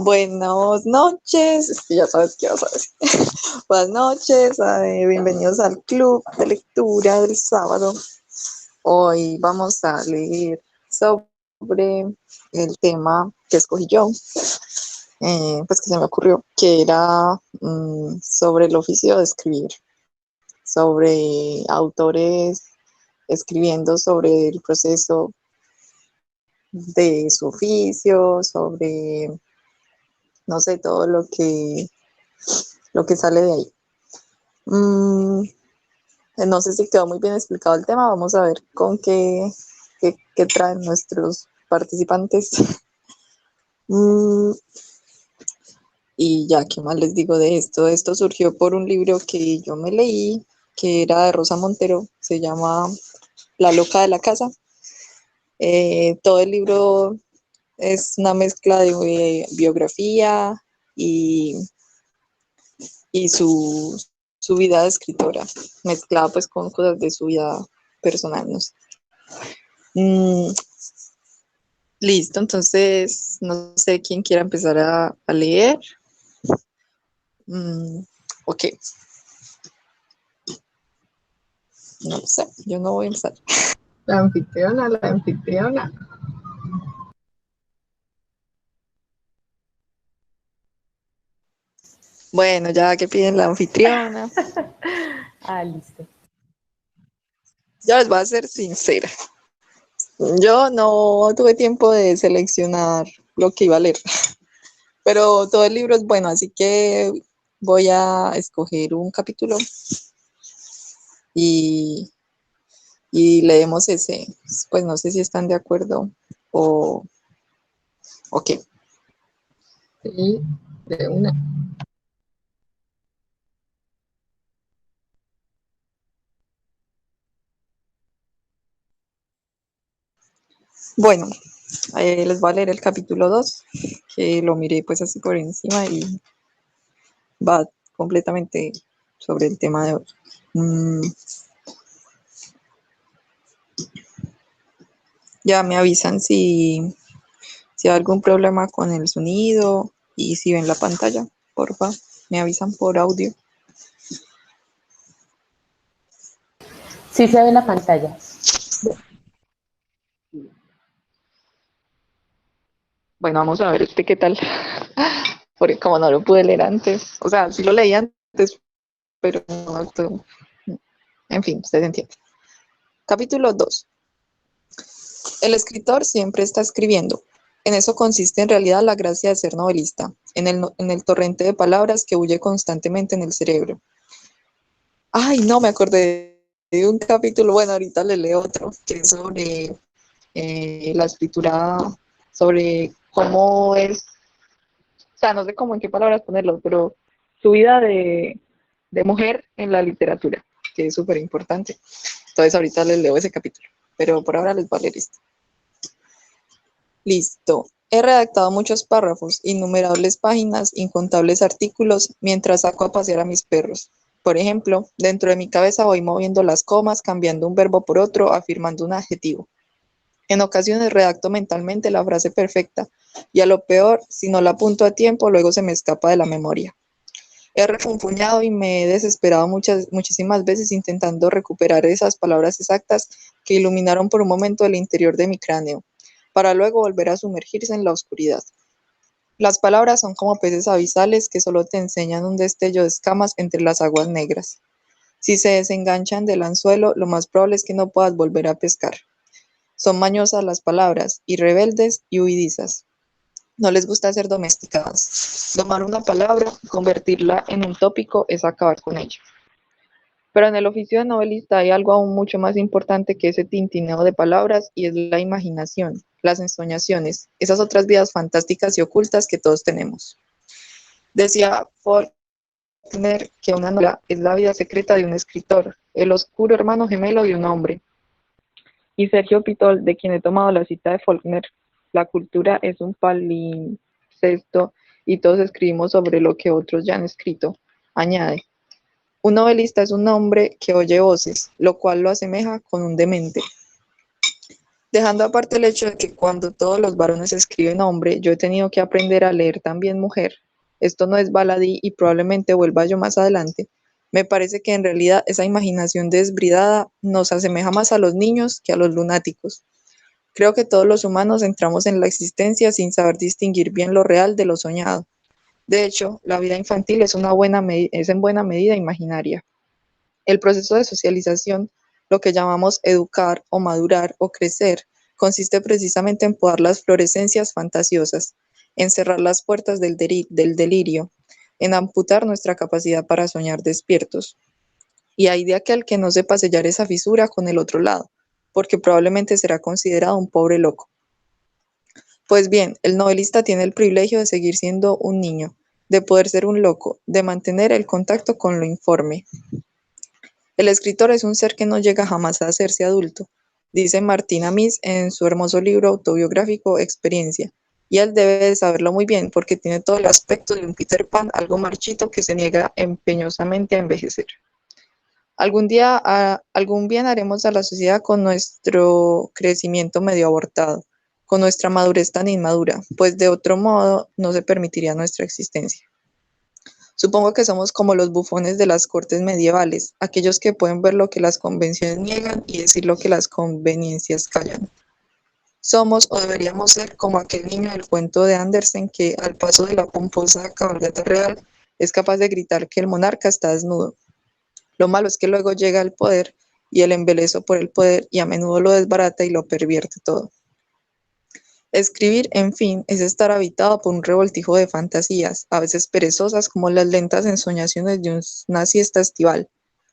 Buenas noches, ya sabes qué vas a decir. Buenas noches, bienvenidos al club de lectura del sábado. Hoy vamos a leer sobre el tema que escogí yo, pues que se me ocurrió, que era sobre el oficio de escribir, sobre autores escribiendo sobre el proceso de su oficio, sobre, no sé, todo lo que sale de ahí. No sé si quedó muy bien explicado el tema. Vamos a ver con qué traen nuestros participantes. Mm, y ya, ¿qué más les digo de esto? Esto surgió por un libro que yo me leí, que era de Rosa Montero, se llama La loca de la casa. Todo el libro es una mezcla de biografía y, y su vida de escritora, mezclada pues con cosas de su vida personal, no sé. Mm, Listo, entonces no sé quién quiera empezar a leer. Ok, no sé, yo no voy a empezar. La anfitriona. Bueno, ya que piden la anfitriona, Listo. yo les voy a ser sincera. Yo no tuve tiempo de seleccionar lo que iba a leer, pero todo el libro es bueno, así que voy a escoger un capítulo y, y leemos ese. Pues no sé si están de acuerdo o, o qué. Sí, de una. Bueno, les voy a leer el capítulo 2, que lo miré pues así por encima y va completamente sobre el tema de hoy. Mm, ya me avisan si hay algún problema con el sonido y si ven la pantalla, porfa, me avisan por audio. Sí se ve la pantalla. Bueno, vamos a ver este qué tal, porque como no lo pude leer antes, o sea, sí lo leí antes, pero no, en fin, ustedes entienden. Capítulo 2. El escritor siempre está escribiendo. En eso consiste en realidad la gracia de ser novelista, en el torrente de palabras que huye constantemente en el cerebro. Ay, no, me acordé de un capítulo, bueno, ahorita le leo otro, que es sobre la escritura, sobre cómo es, o sea, no sé cómo en qué palabras ponerlo, pero su vida de mujer en la literatura, que es súper importante. Entonces ahorita les leo ese capítulo, pero por ahora les voy a leer esto. Listo. He redactado muchos párrafos, innumerables páginas, incontables artículos, mientras saco a pasear a mis perros. Por ejemplo, dentro de mi cabeza voy moviendo las comas, cambiando un verbo por otro, afirmando un adjetivo. En ocasiones redacto mentalmente la frase perfecta, y a lo peor, si no la apunto a tiempo, luego se me escapa de la memoria. He refunfuñado y me he desesperado muchísimas veces intentando recuperar esas palabras exactas que iluminaron por un momento el interior de mi cráneo, para luego volver a sumergirse en la oscuridad. Las palabras son como peces abisales que solo te enseñan un destello de escamas entre las aguas negras. Si se desenganchan del anzuelo, lo más probable es que no puedas volver a pescar. Son mañosas las palabras, y rebeldes y huidizas. No les gusta ser domesticadas. Tomar una palabra, convertirla en un tópico, es acabar con ella. Pero en el oficio de novelista hay algo aún mucho más importante que ese tintineo de palabras, y es la imaginación, las ensoñaciones, esas otras vidas fantásticas y ocultas que todos tenemos. Decía Faulkner que una novela es la vida secreta de un escritor, el oscuro hermano gemelo de un hombre. Y Sergio Pitol, de quien he tomado la cita de Faulkner, la cultura es un palimpsesto y todos escribimos sobre lo que otros ya han escrito. Añade, un novelista es un hombre que oye voces, lo cual lo asemeja con un demente. Dejando aparte el hecho de que cuando todos los varones escriben hombre, yo he tenido que aprender a leer también mujer. Esto no es baladí y probablemente vuelva yo más adelante. Me parece que en realidad esa imaginación desbridada nos asemeja más a los niños que a los lunáticos. Creo que todos los humanos entramos en la existencia sin saber distinguir bien lo real de lo soñado. De hecho, la vida infantil es en buena medida imaginaria. El proceso de socialización, lo que llamamos educar o madurar o crecer, consiste precisamente en podar las florescencias fantasiosas, en cerrar las puertas del delirio, en amputar nuestra capacidad para soñar despiertos. Y hay de aquel que no sepa sellar esa fisura con el otro lado, porque probablemente será considerado un pobre loco. Pues bien, el novelista tiene el privilegio de seguir siendo un niño, de poder ser un loco, de mantener el contacto con lo informe. El escritor es un ser que no llega jamás a hacerse adulto, dice Martín Amis en su hermoso libro autobiográfico Experiencia, y él debe de saberlo muy bien porque tiene todo el aspecto de un Peter Pan algo marchito que se niega empeñosamente a envejecer. Algún bien haremos a la sociedad con nuestro crecimiento medio abortado, con nuestra madurez tan inmadura, pues de otro modo no se permitiría nuestra existencia. Supongo que somos como los bufones de las cortes medievales, aquellos que pueden ver lo que las convenciones niegan y decir lo que las conveniencias callan. Somos o deberíamos ser como aquel niño del cuento de Andersen que, al paso de la pomposa cabalgata real, es capaz de gritar que el monarca está desnudo. Lo malo es que luego llega el poder y el embeleso por el poder y a menudo lo desbarata y lo pervierte todo. Escribir, en fin, es estar habitado por un revoltijo de fantasías, a veces perezosas como las lentas ensoñaciones de una siesta estival,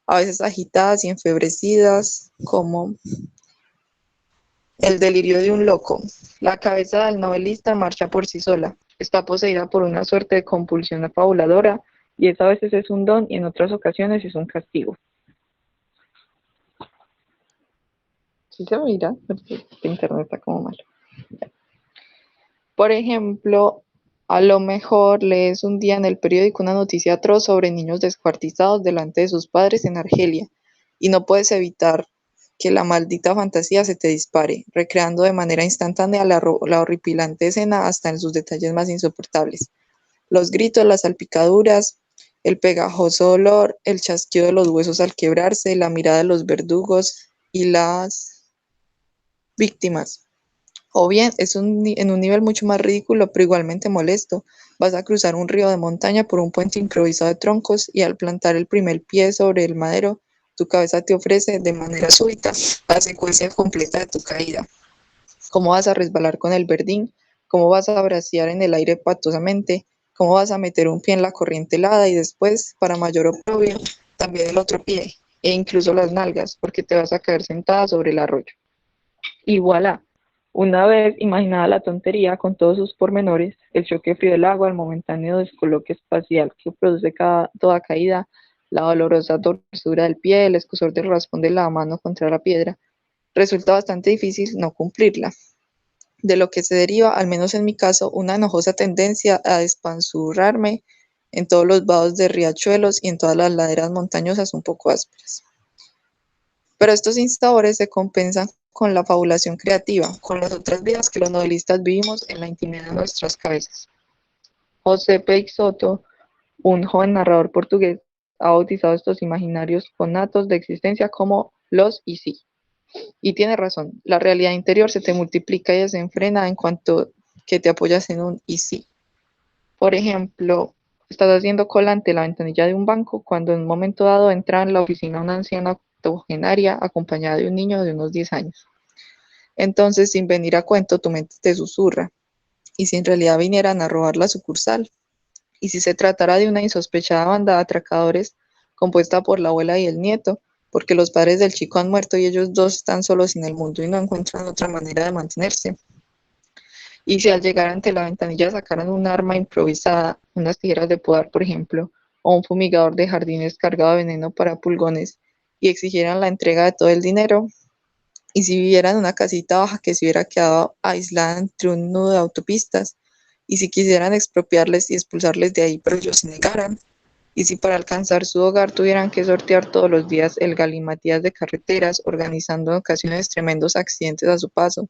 a veces agitadas y enfebrecidas como el delirio de un loco. La cabeza del novelista marcha por sí sola, está poseída por una suerte de compulsión fabuladora y eso a veces es un don y en otras ocasiones es un castigo. ¿Sí se mira? Porque este internet está como malo. Por ejemplo, a lo mejor lees un día en el periódico una noticia atroz sobre niños descuartizados delante de sus padres en Argelia y no puedes evitar que la maldita fantasía se te dispare, recreando de manera instantánea la horripilante escena hasta en sus detalles más insoportables. Los gritos, las salpicaduras, el pegajoso olor, el chasquido de los huesos al quebrarse, la mirada de los verdugos y las víctimas. O bien, en un nivel mucho más ridículo, pero igualmente molesto. Vas a cruzar un río de montaña por un puente improvisado de troncos y al plantar el primer pie sobre el madero, tu cabeza te ofrece de manera súbita la secuencia completa de tu caída. Cómo vas a resbalar con el verdín, cómo vas a bracear en el aire patosamente, cómo vas a meter un pie en la corriente helada y después, para mayor oprobio, también el otro pie e incluso las nalgas, porque te vas a caer sentada sobre el arroyo. Y voilà, una vez imaginada la tontería con todos sus pormenores, el choque frío del agua, el momentáneo descoloque espacial que produce toda caída, la dolorosa torcedura del pie, el escozor del raspón de la mano contra la piedra, resulta bastante difícil no cumplirla. De lo que se deriva, al menos en mi caso, una enojosa tendencia a despanzurrarme en todos los vados de riachuelos y en todas las laderas montañosas un poco ásperas. Pero estos insabores se compensan con la fabulación creativa, con las otras vidas que los novelistas vivimos en la intimidad de nuestras cabezas. José Peixoto, un joven narrador portugués, ha bautizado estos imaginarios conatos de existencia como los y sí. Y tiene razón, la realidad interior se te multiplica y desenfrena en cuanto que te apoyas en un y sí. Por ejemplo, estás haciendo cola ante la ventanilla de un banco cuando en un momento dado entra en la oficina una anciana octogenaria acompañada de un niño de unos 10 años. Entonces, sin venir a cuento, tu mente te susurra. ¿Y si en realidad vinieran a robar la sucursal? ¿Y si se tratara de una insospechada banda de atracadores compuesta por la abuela y el nieto? Porque los padres del chico han muerto y ellos dos están solos en el mundo y no encuentran otra manera de mantenerse. Y si al llegar ante la ventanilla sacaran un arma improvisada, unas tijeras de podar, por ejemplo, o un fumigador de jardines cargado de veneno para pulgones, y exigieran la entrega de todo el dinero, y si vivieran en una casita baja que se hubiera quedado aislada entre un nudo de autopistas, y si quisieran expropiarles y expulsarles de ahí, pero ellos se negaran, Y si para alcanzar su hogar tuvieran que sortear todos los días el galimatías de carreteras, organizando en ocasiones tremendos accidentes a su paso,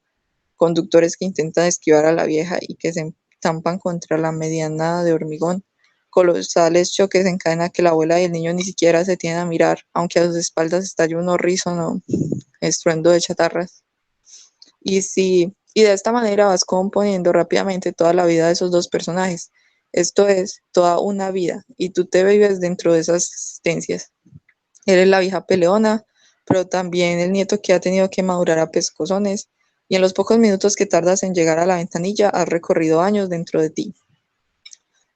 conductores que intentan esquivar a la vieja y que se estampan contra la mediana de hormigón, colosales choques en cadena que la abuela y el niño ni siquiera se tienen a mirar, aunque a sus espaldas estalla un horrísono estruendo de chatarras. Y de esta manera vas componiendo rápidamente toda la vida de esos dos personajes. Esto es, toda una vida, y tú te vives dentro de esas existencias. Eres la vieja peleona, pero también el nieto que ha tenido que madurar a pescozones, y en los pocos minutos que tardas en llegar a la ventanilla has recorrido años dentro de ti.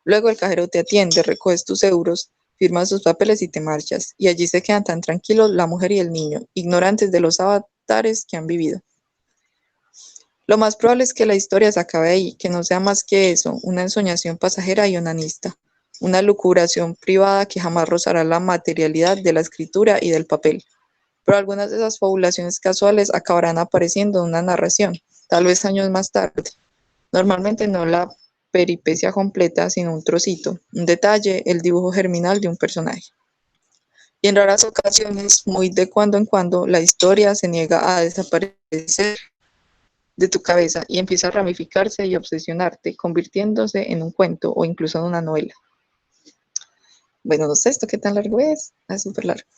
Luego el cajero te atiende, recoges tus euros, firmas tus papeles y te marchas, y allí se quedan tan tranquilos la mujer y el niño, ignorantes de los avatares que han vivido. Lo más probable es que la historia se acabe ahí, que no sea más que eso, una ensoñación pasajera y onanista, una lucubración privada que jamás rozará la materialidad de la escritura y del papel. Pero algunas de esas fabulaciones casuales acabarán apareciendo en una narración, tal vez años más tarde. Normalmente no la peripecia completa, sino un trocito, un detalle, el dibujo germinal de un personaje. Y en raras ocasiones, muy de cuando en cuando, la historia se niega a desaparecer de tu cabeza y empieza a ramificarse y obsesionarte, convirtiéndose en un cuento o incluso en una novela. Bueno, no sé esto qué tan largo es. Es súper largo.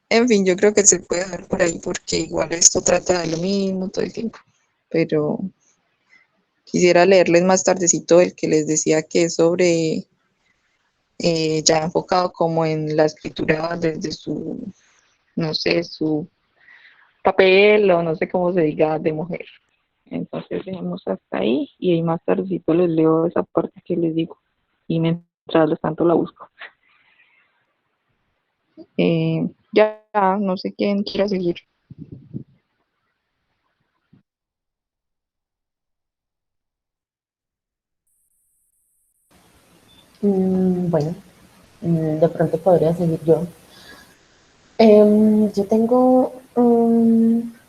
En fin, yo creo que se puede dejar por ahí porque igual esto trata de lo mismo todo el tiempo. Pero quisiera leerles más tardecito el que les decía que es sobre ya enfocado como en la escritura desde su, no sé, su papel o no sé cómo se diga de mujer. Entonces dejemos hasta ahí y ahí más tardecito les leo esa parte que les digo y mientras tanto la busco. Ya, no sé quién quiera seguir. Bueno, de pronto podría seguir yo. Yo tengo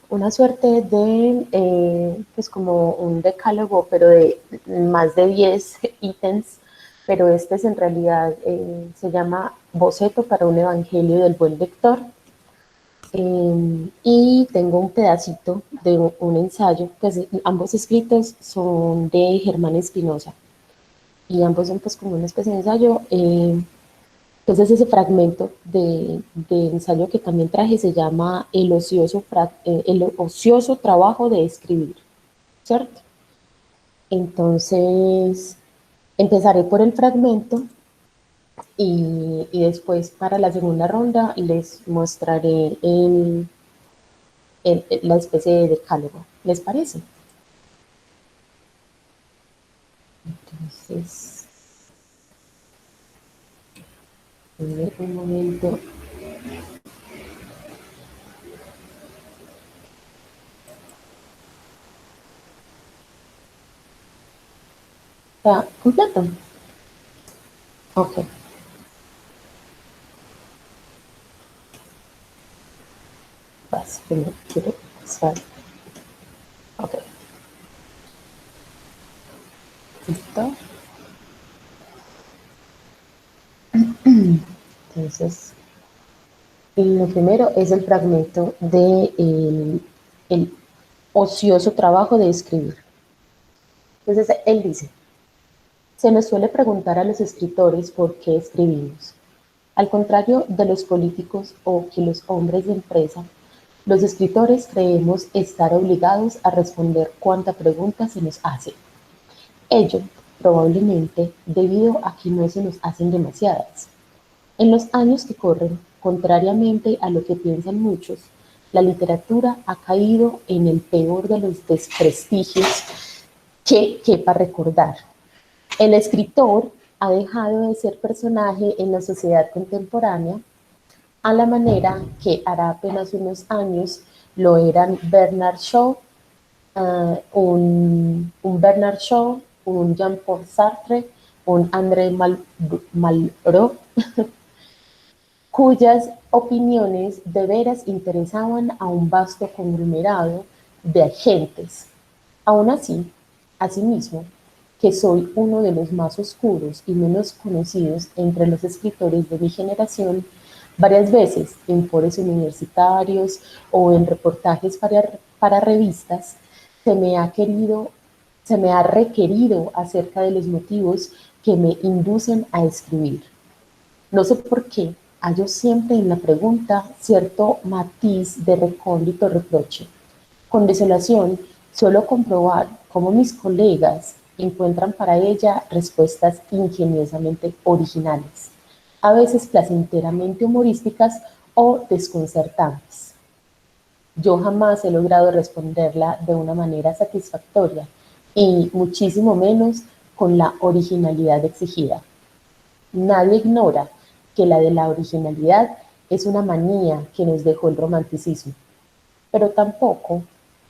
una suerte de, pues como un decálogo, pero de más de 10 ítems, pero este es en realidad, se llama Boceto para un Evangelio del Buen Lector. Y tengo un pedacito de un ensayo, pues ambos escritos son de Germán Espinosa y ambos son pues como una especie de ensayo. Entonces ese fragmento de ensayo que también traje se llama el ocioso trabajo de escribir, ¿cierto? Entonces empezaré por el fragmento y después para la segunda ronda les mostraré la especie de decálogo. ¿Les parece? Entonces, un momento. ¿Está completo? Ok. Vas, primero quiero pasar. Ok. Listo. Entonces, lo primero es el fragmento de el ocioso trabajo de escribir. Entonces, él dice, se nos suele preguntar a los escritores por qué escribimos. Al contrario de los políticos o que los hombres de empresa, los escritores creemos estar obligados a responder cuanta pregunta se nos hace. Ello, probablemente, debido a que no se nos hacen demasiadas. En los años que corren, contrariamente a lo que piensan muchos, la literatura ha caído en el peor de los desprestigios que quepa recordar. El escritor ha dejado de ser personaje en la sociedad contemporánea a la manera que hará apenas unos años lo eran Bernard Shaw, un Bernard Shaw, un Jean-Paul Sartre, un André Malraux, cuyas opiniones de veras interesaban a un vasto conglomerado de agentes. Aún así, asimismo, que soy uno de los más oscuros y menos conocidos entre los escritores de mi generación, varias veces en foros universitarios o en reportajes para revistas, se me ha querido, se me ha requerido acerca de los motivos que me inducen a escribir. No sé por qué, hallo siempre en la pregunta cierto matiz de recóndito reproche. Con desolación, suelo comprobar cómo mis colegas encuentran para ella respuestas ingeniosamente originales, a veces placenteramente humorísticas o desconcertantes. Yo jamás he logrado responderla de una manera satisfactoria y muchísimo menos con la originalidad exigida. Nadie ignora que la de la originalidad es una manía que nos dejó el romanticismo, pero tampoco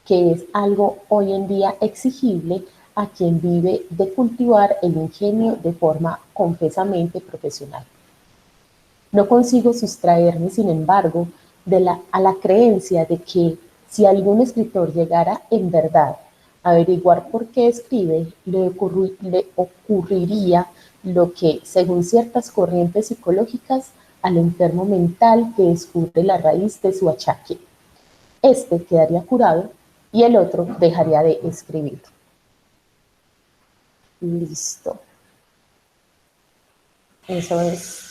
que es algo hoy en día exigible a quien vive de cultivar el ingenio de forma confesamente profesional. No consigo sustraerme, sin embargo, a la creencia de que si algún escritor llegara en verdad a averiguar por qué escribe, le ocurriría lo que, según ciertas corrientes psicológicas, al enfermo mental que descubre la raíz de su achaque. Este quedaría curado y el otro dejaría de escribir. Listo. Eso es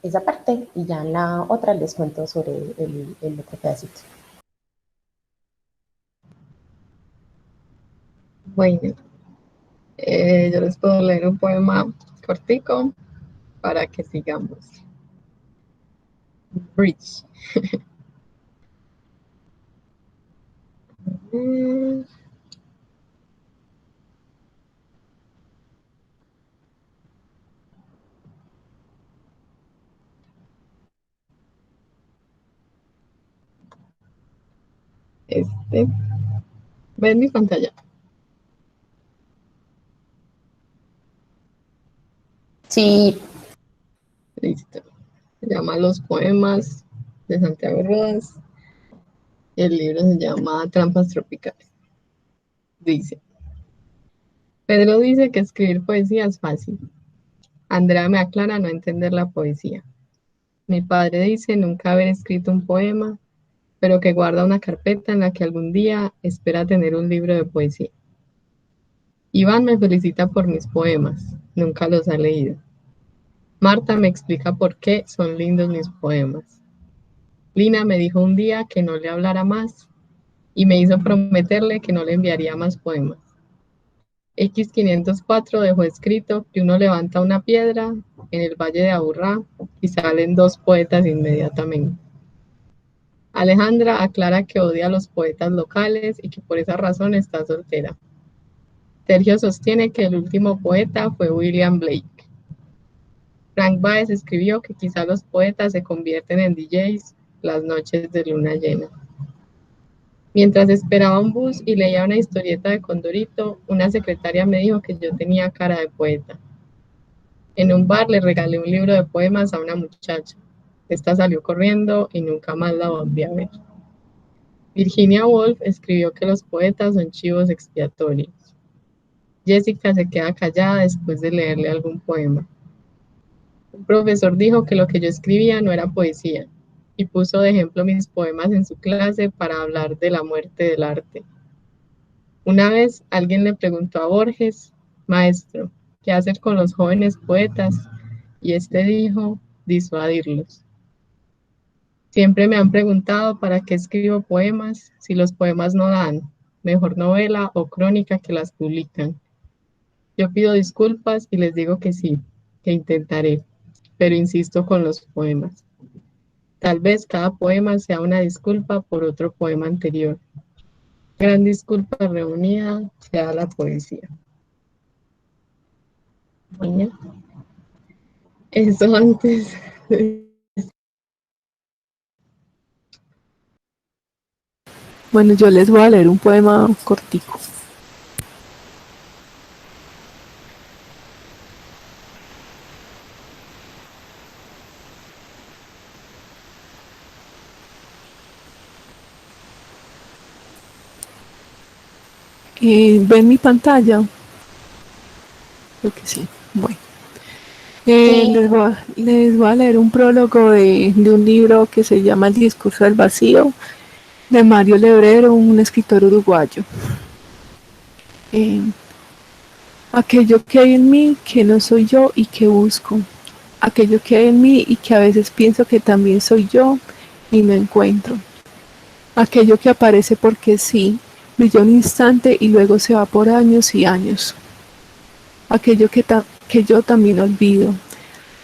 esa parte y ya en la otra les cuento sobre el otro pedacito. Bueno, yo les puedo leer un poema cortico para que sigamos. Bridge. ¿Ven mi pantalla? Sí. Listo. Se llama Los poemas de Santiago Rodas. El libro se llama Trampas tropicales. Dice: Pedro dice que escribir poesía es fácil. Andrea me aclara no entender la poesía. Mi padre dice nunca haber escrito un poema, pero que guarda una carpeta en la que algún día espera tener un libro de poesía. Iván me felicita por mis poemas, nunca los ha leído. Marta me explica por qué son lindos mis poemas. Lina me dijo un día que no le hablara más y me hizo prometerle que no le enviaría más poemas. X504 dejó escrito que uno levanta una piedra en el valle de Aburrá y salen dos poetas inmediatamente. Alejandra aclara que odia a los poetas locales y que por esa razón está soltera. Sergio sostiene que el último poeta fue William Blake. Frank Baez escribió que quizá los poetas se convierten en DJs las noches de luna llena. Mientras esperaba un bus y leía una historieta de Condorito, una secretaria me dijo que yo tenía cara de poeta. En un bar le regalé un libro de poemas a una muchacha. Esta salió corriendo y nunca más la volví a ver. Virginia Woolf escribió que los poetas son chivos expiatorios. Jessica se queda callada después de leerle algún poema. Un profesor dijo que lo que yo escribía no era poesía y puso de ejemplo mis poemas en su clase para hablar de la muerte del arte. Una vez alguien le preguntó a Borges, maestro, ¿qué hacer con los jóvenes poetas? Y este dijo, disuadirlos. Siempre me han preguntado para qué escribo poemas si los poemas no dan, mejor novela o crónica que las publican. Yo pido disculpas y les digo que sí, que intentaré, pero insisto con los poemas. Tal vez cada poema sea una disculpa por otro poema anterior. Gran disculpa reunida sea la poesía. Bueno, eso antes. Bueno, yo les voy a leer un poema cortico. ¿Ven mi pantalla? Creo que sí. Bueno. Sí, Les voy a leer un prólogo de un libro que se llama El discurso del vacío, de Mario Lebrero, un escritor uruguayo. Eh, Aquello que hay en mí que no soy yo y que busco. Aquello que hay en mí y que a veces pienso que también soy yo y no encuentro. Aquello que aparece porque sí, brilla un instante y luego se va por años y años. Aquello que yo también olvido.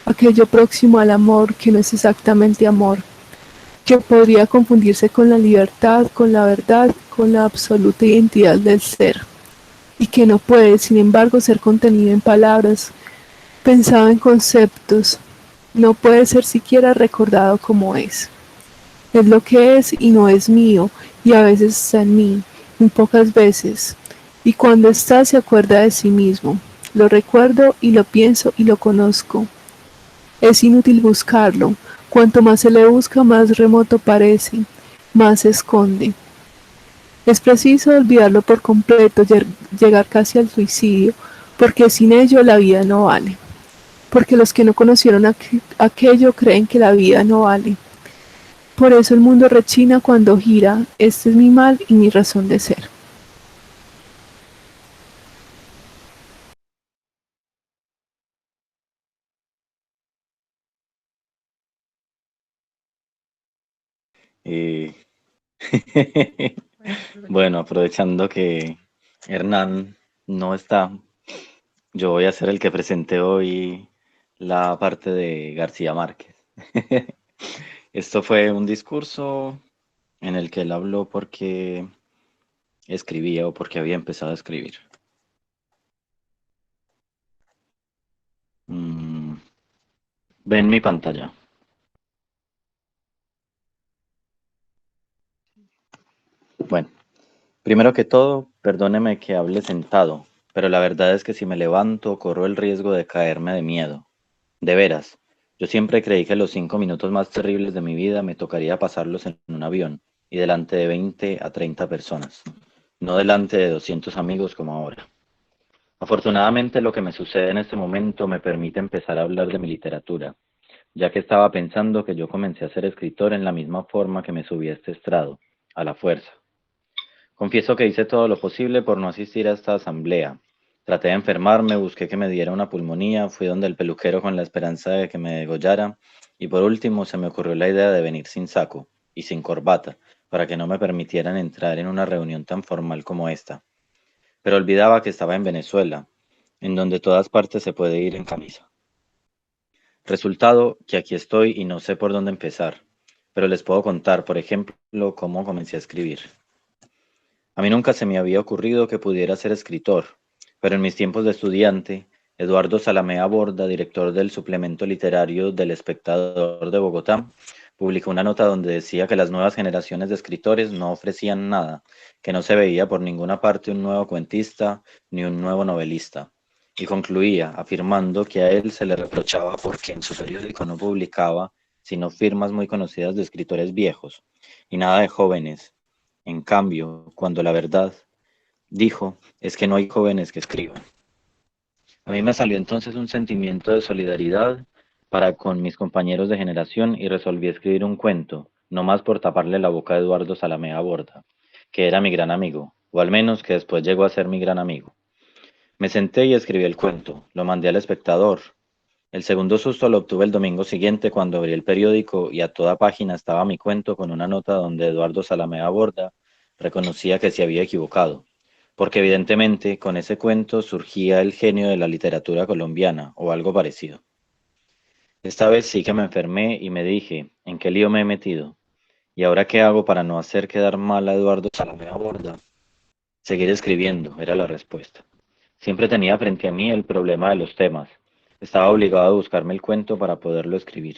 Aquello próximo al amor que no es exactamente amor, que podría confundirse con la libertad, con la verdad, con la absoluta identidad del ser, y que no puede, sin embargo, ser contenido en palabras, pensado en conceptos, no puede ser siquiera recordado como es. Es lo que es y no es mío, y a veces está en mí, muy pocas veces, y cuando está se acuerda de sí mismo. Lo recuerdo y lo pienso y lo conozco. Es inútil buscarlo. Cuanto más se le busca, más remoto parece, más se esconde. Es preciso olvidarlo por completo, llegar casi al suicidio, porque sin ello la vida no vale. Porque los que no conocieron aquello creen que la vida no vale. Por eso el mundo rechina cuando gira. Este es mi mal y mi razón de ser. Eh, Bueno, aprovechando que Hernán no está, yo voy a ser el que presente hoy la parte de García Márquez. Esto fue un discurso en el que él habló porque escribía o porque había empezado a escribir. Mm, Ven mi pantalla. Bueno, primero que todo, perdóneme que hable sentado, pero la verdad es que si me levanto corro el riesgo de caerme de miedo. De veras, yo siempre creí que los 5 minutos más terribles de mi vida me tocaría pasarlos en un avión y delante de 20 a 30 personas, no delante de 200 amigos como ahora. Afortunadamente lo que me sucede en este momento me permite empezar a hablar de mi literatura, ya que estaba pensando que yo comencé a ser escritor en la misma forma que me subí a este estrado, a la fuerza. Confieso que hice todo lo posible por no asistir a esta asamblea. Traté de enfermarme, busqué que me diera una pulmonía, fui donde el peluquero con la esperanza de que me degollara, y por último se me ocurrió la idea de venir sin saco y sin corbata, para que no me permitieran entrar en una reunión tan formal como esta. Pero olvidaba que estaba en Venezuela, en donde todas partes se puede ir en camisa. Resultado que aquí estoy y no sé por dónde empezar, pero les puedo contar, por ejemplo, cómo comencé a escribir. A mí nunca se me había ocurrido que pudiera ser escritor, pero en mis tiempos de estudiante, Eduardo Salamea Borda, director del suplemento literario del Espectador de Bogotá, publicó una nota donde decía que las nuevas generaciones de escritores no ofrecían nada, que no se veía por ninguna parte un nuevo cuentista ni un nuevo novelista, y concluía afirmando que a él se le reprochaba porque en su periódico no publicaba sino firmas muy conocidas de escritores viejos, y nada de jóvenes. En cambio, cuando la verdad, dijo, es que no hay jóvenes que escriban. A mí me salió entonces un sentimiento de solidaridad para con mis compañeros de generación y resolví escribir un cuento, no más por taparle la boca a Eduardo Salamea Borda, que era mi gran amigo, o al menos que después llegó a ser mi gran amigo. Me senté y escribí el cuento, lo mandé al espectador. El segundo susto lo obtuve el domingo siguiente cuando abrí el periódico y a toda página estaba mi cuento con una nota donde Eduardo Salamea Borda reconocía que se había equivocado, porque evidentemente con ese cuento surgía el genio de la literatura colombiana o algo parecido. Esta vez sí que me enfermé y me dije, ¿en qué lío me he metido? ¿Y ahora qué hago para no hacer quedar mal a Eduardo Salamea Borda? Seguir escribiendo, era la respuesta. Siempre tenía frente a mí el problema de los temas. Estaba obligado a buscarme el cuento para poderlo escribir.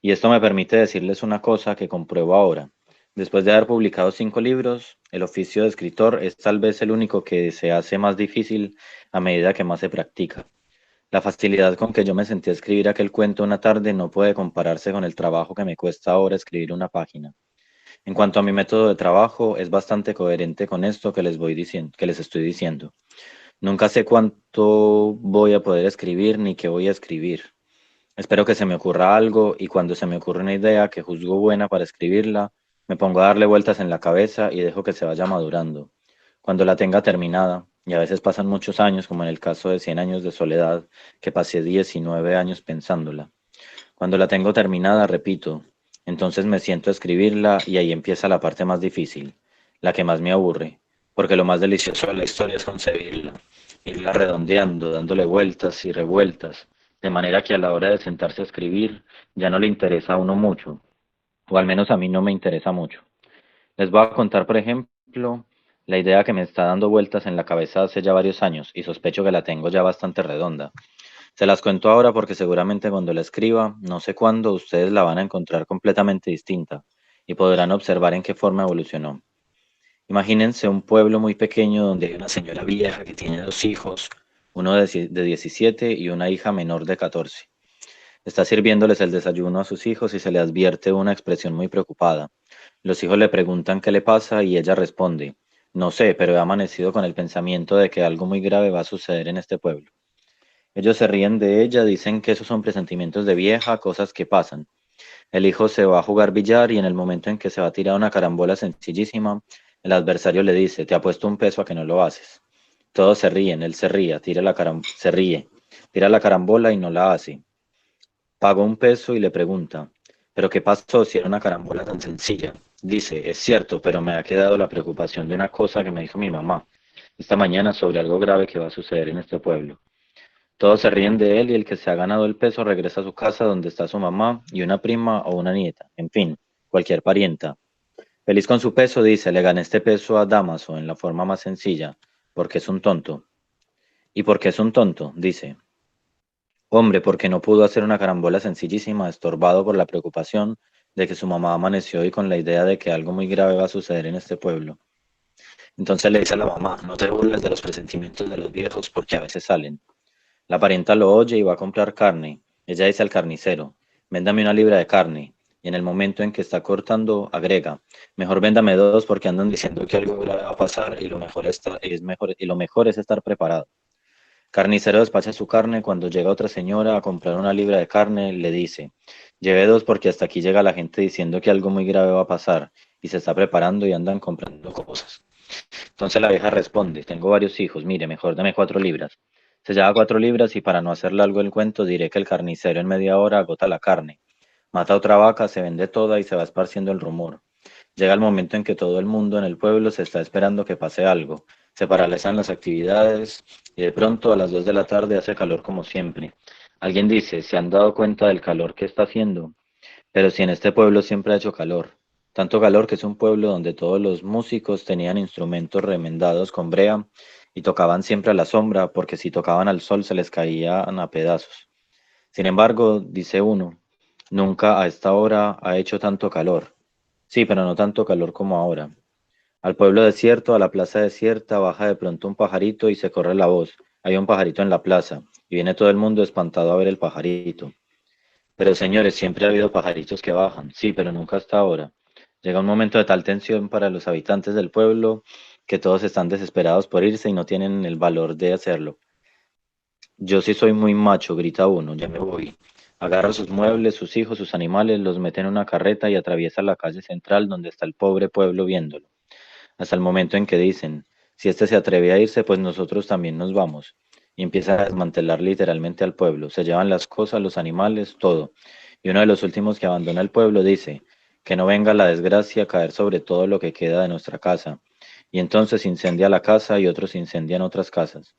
Y esto me permite decirles una cosa que compruebo ahora. Después de haber publicado 5 libros, el oficio de escritor es tal vez el único que se hace más difícil a medida que más se practica. La facilidad con que yo me sentí a escribir aquel cuento una tarde no puede compararse con el trabajo que me cuesta ahora escribir una página. En cuanto a mi método de trabajo, es bastante coherente con esto que les voy diciendo, que les estoy diciendo. Nunca sé cuánto voy a poder escribir ni qué voy a escribir. Espero que se me ocurra algo y cuando se me ocurre una idea que juzgo buena para escribirla, me pongo a darle vueltas en la cabeza y dejo que se vaya madurando. Cuando la tenga terminada, y a veces pasan muchos años, como en el caso de Cien años de soledad, que pasé 19 años pensándola. Cuando la tengo terminada, repito, entonces me siento a escribirla y ahí empieza la parte más difícil, la que más me aburre, porque lo más delicioso de la historia es concebirla, irla redondeando, dándole vueltas y revueltas, de manera que a la hora de sentarse a escribir ya no le interesa a uno mucho, o al menos a mí no me interesa mucho. Les voy a contar, por ejemplo, la idea que me está dando vueltas en la cabeza hace ya varios años y sospecho que la tengo ya bastante redonda. Se las cuento ahora porque seguramente cuando la escriba, no sé cuándo, ustedes la van a encontrar completamente distinta y podrán observar en qué forma evolucionó. Imagínense un pueblo muy pequeño donde hay una señora vieja que tiene dos hijos, uno de 17 y una hija menor de 14. Está sirviéndoles el desayuno a sus hijos y se le advierte una expresión muy preocupada. Los hijos le preguntan qué le pasa y ella responde, no sé, pero he amanecido con el pensamiento de que algo muy grave va a suceder en este pueblo. Ellos se ríen de ella, dicen que esos son presentimientos de vieja, cosas que pasan. El hijo se va a jugar billar y en el momento en que se va a tirar una carambola sencillísima, el adversario le dice, te apuesto un peso a que no lo haces. Todos se ríen, él se ríe, se ríe, tira la carambola y no la hace. Pagó un peso y le pregunta, ¿pero qué pasó si era una carambola tan sencilla? Dice, es cierto, pero me ha quedado la preocupación de una cosa que me dijo mi mamá esta mañana sobre algo grave que va a suceder en este pueblo. Todos se ríen de él y el que se ha ganado el peso regresa a su casa donde está su mamá y una prima o una nieta, en fin, cualquier parienta. Feliz con su peso, dice, le gané este peso a Damaso en la forma más sencilla, porque es un tonto. ¿Y por qué es un tonto? Dice. Hombre, porque no pudo hacer una carambola sencillísima, estorbado por la preocupación de que su mamá amaneció y con la idea de que algo muy grave va a suceder en este pueblo. Entonces le dice a la mamá, no te burles de los presentimientos de los viejos porque a veces salen. La parienta lo oye y va a comprar carne. Ella dice al carnicero, véndame una libra de carne. Y en el momento en que está cortando, agrega, mejor véndame dos porque andan diciendo que algo grave va a pasar y lo mejor es estar preparado. Carnicero despacha su carne. Cuando llega otra señora a comprar una libra de carne, le dice, lleve dos porque hasta aquí llega la gente diciendo que algo muy grave va a pasar y se está preparando y andan comprando cosas. Entonces la vieja responde, tengo varios hijos, mire, mejor dame 4 libras. Se lleva 4 libras y para no hacer largo el cuento diré que el carnicero en media hora agota la carne. Mata otra vaca, se vende toda y se va esparciendo el rumor. Llega el momento en que todo el mundo en el pueblo se está esperando que pase algo. Se paralizan las actividades y de pronto a las 2 de la tarde hace calor como siempre. Alguien dice, ¿se han dado cuenta del calor que está haciendo? Pero si en este pueblo siempre ha hecho calor. Tanto calor que es un pueblo donde todos los músicos tenían instrumentos remendados con brea y tocaban siempre a la sombra porque si tocaban al sol se les caían a pedazos. Sin embargo, dice uno, nunca a esta hora ha hecho tanto calor. Sí, pero no tanto calor como ahora. Al pueblo desierto, a la plaza desierta, baja de pronto un pajarito y se corre la voz. Hay un pajarito en la plaza y viene todo el mundo espantado a ver el pajarito. Pero señores, siempre ha habido pajaritos que bajan, sí, pero nunca hasta ahora. Llega un momento de tal tensión para los habitantes del pueblo que todos están desesperados por irse y no tienen el valor de hacerlo. Yo sí soy muy macho, grita uno, ya me voy. Agarra sus muebles, sus hijos, sus animales, los mete en una carreta y atraviesa la calle central donde está el pobre pueblo viéndolo. Hasta el momento en que dicen, si este se atreve a irse, pues nosotros también nos vamos. Y empieza a desmantelar literalmente al pueblo. Se llevan las cosas, los animales, todo. Y uno de los últimos que abandona el pueblo dice, que no venga la desgracia a caer sobre todo lo que queda de nuestra casa. Y entonces incendia la casa y otros incendian otras casas.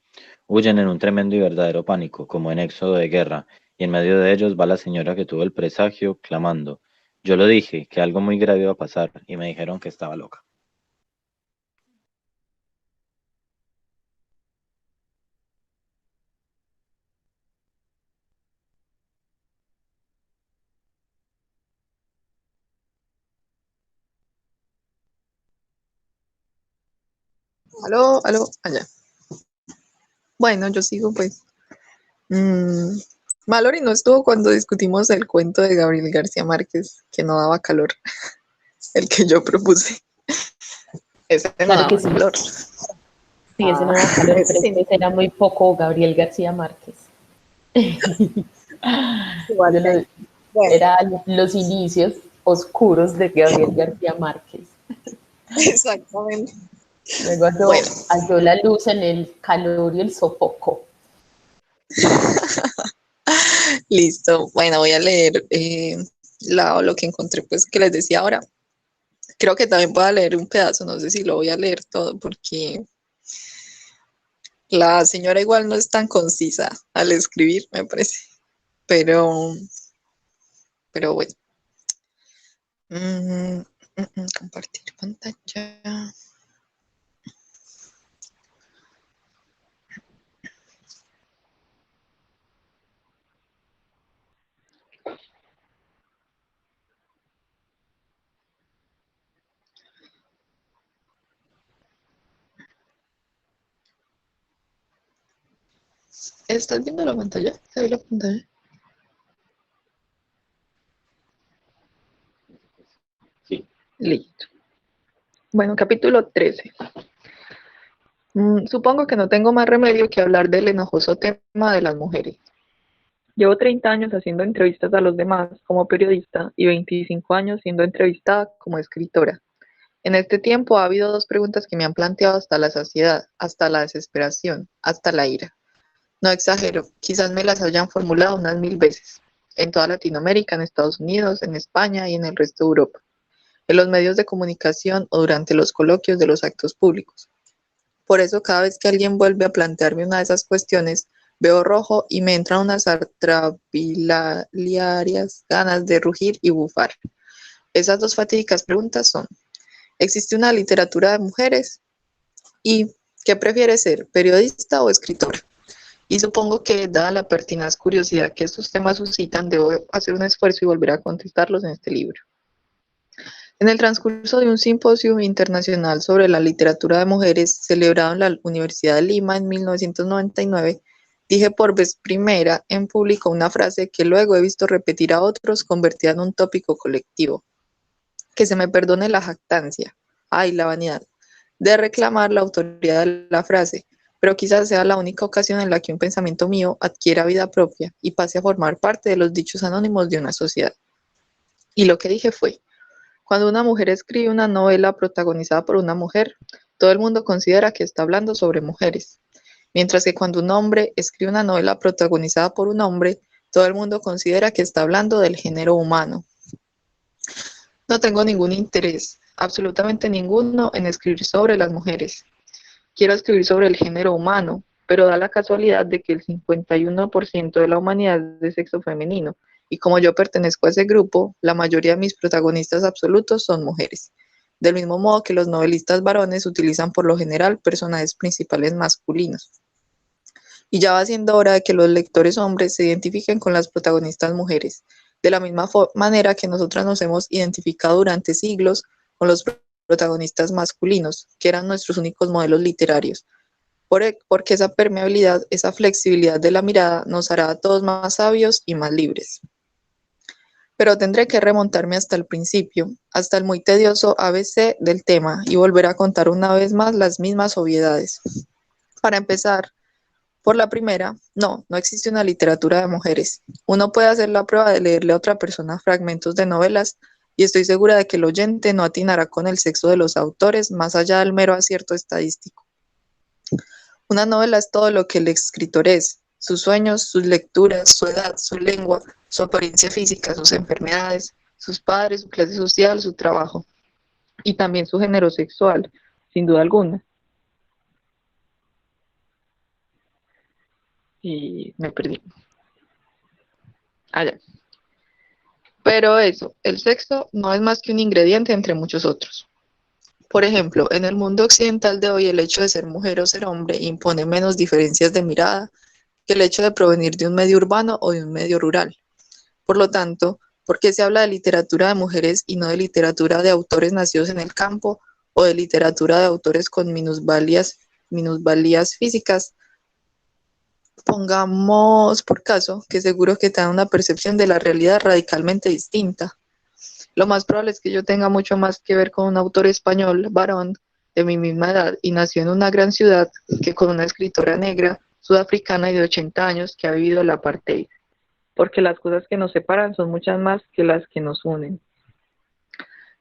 Huyen en un tremendo y verdadero pánico, como en éxodo de guerra, y en medio de ellos va la señora que tuvo el presagio, clamando. Yo lo dije, que algo muy grave iba a pasar, y me dijeron que estaba loca. Aló, aló, allá. Bueno, yo sigo pues. Mm, Mallory no estuvo cuando discutimos el cuento de Gabriel García Márquez, que no daba calor. el que yo propuse. Ese no Claro da que sí. valor. Sí, ese no da calor, pero Sí, ese era muy poco Gabriel García Márquez. igual Yo de ahí. Bueno, era los inicios oscuros de Gabriel García Márquez. exactamente. Luego Bueno, halló la luz en el calor y el sofoco. listo. Bueno, voy a leer lo que encontré, pues que les decía ahora. Creo que también voy a leer un pedazo, no sé si lo voy a leer todo porque la señora igual no es tan concisa al escribir, me parece. Pero, pero bueno. Compartir pantalla. ¿Estás viendo la pantalla? ¿Se ve la pantalla? Sí. Listo. Bueno, capítulo 13. Supongo que no tengo más remedio que hablar del enojoso tema de las mujeres. Llevo 30 años haciendo entrevistas a los demás como periodista y 25 años siendo entrevistada como escritora. En este tiempo ha habido dos preguntas que me han planteado hasta la saciedad, hasta la desesperación, hasta la ira. No exagero, quizás me las hayan formulado unas 1000 veces, en toda Latinoamérica, en Estados Unidos, en España y en el resto de Europa, en los medios de comunicación o durante los coloquios de los actos públicos. Por eso cada vez que alguien vuelve a plantearme una de esas cuestiones, veo rojo y me entran unas atrabiliarias ganas de rugir y bufar. Esas dos fatídicas preguntas son, ¿existe una literatura de mujeres? ¿Y qué prefiere ser, periodista o escritora? Y supongo que, dada la pertinaz curiosidad que estos temas suscitan, debo hacer un esfuerzo y volver a contestarlos en este libro. En el transcurso de un simposio internacional sobre la literatura de mujeres celebrado en la Universidad de Lima en 1999, dije por vez primera en público una frase que luego he visto repetir a otros convertida en un tópico colectivo. Que se me perdone la jactancia, ay, la vanidad, de reclamar la autoridad de la frase, pero quizás sea la única ocasión en la que un pensamiento mío adquiera vida propia y pase a formar parte de los dichos anónimos de una sociedad. Y lo que dije fue, cuando una mujer escribe una novela protagonizada por una mujer, todo el mundo considera que está hablando sobre mujeres, mientras que cuando un hombre escribe una novela protagonizada por un hombre, todo el mundo considera que está hablando del género humano. No tengo ningún interés, absolutamente ninguno, en escribir sobre las mujeres. Quiero escribir sobre el género humano, pero da la casualidad de que el 51% de la humanidad es de sexo femenino, y como yo pertenezco a ese grupo, la mayoría de mis protagonistas absolutos son mujeres. Del mismo modo que los novelistas varones utilizan por lo general personajes principales masculinos. Y ya va siendo hora de que los lectores hombres se identifiquen con las protagonistas mujeres, de la misma manera que nosotras nos hemos identificado durante siglos con los protagonistas masculinos, que eran nuestros únicos modelos literarios, porque esa permeabilidad, esa flexibilidad de la mirada nos hará a todos más sabios y más libres. Pero tendré que remontarme hasta el principio, hasta el muy tedioso ABC del tema, y volver a contar una vez más las mismas obviedades. Para empezar, por la primera, no existe una literatura de mujeres. Uno puede hacer la prueba de leerle a otra persona fragmentos de novelas y estoy segura de que el oyente no atinará con el sexo de los autores más allá del mero acierto estadístico. Una novela es todo lo que el escritor es, sus sueños, sus lecturas, su edad, su lengua, su apariencia física, sus enfermedades, sus padres, su clase social, su trabajo y también su género sexual, sin duda alguna. Y me perdí. Allá. Pero eso, el sexo no es más que un ingrediente entre muchos otros. Por ejemplo, en el mundo occidental de hoy el hecho de ser mujer o ser hombre impone menos diferencias de mirada que el hecho de provenir de un medio urbano o de un medio rural. Por lo tanto, ¿por qué se habla de literatura de mujeres y no de literatura de autores nacidos en el campo o de literatura de autores con minusvalías físicas? Pongamos por caso que seguro que te dan una percepción de la realidad radicalmente distinta. Lo más probable es que yo tenga mucho más que ver con un autor español, varón, de mi misma edad, y nació en una gran ciudad, que con una escritora negra, sudafricana y de 80 años que ha vivido el apartheid, porque las cosas que nos separan son muchas más que las que nos unen.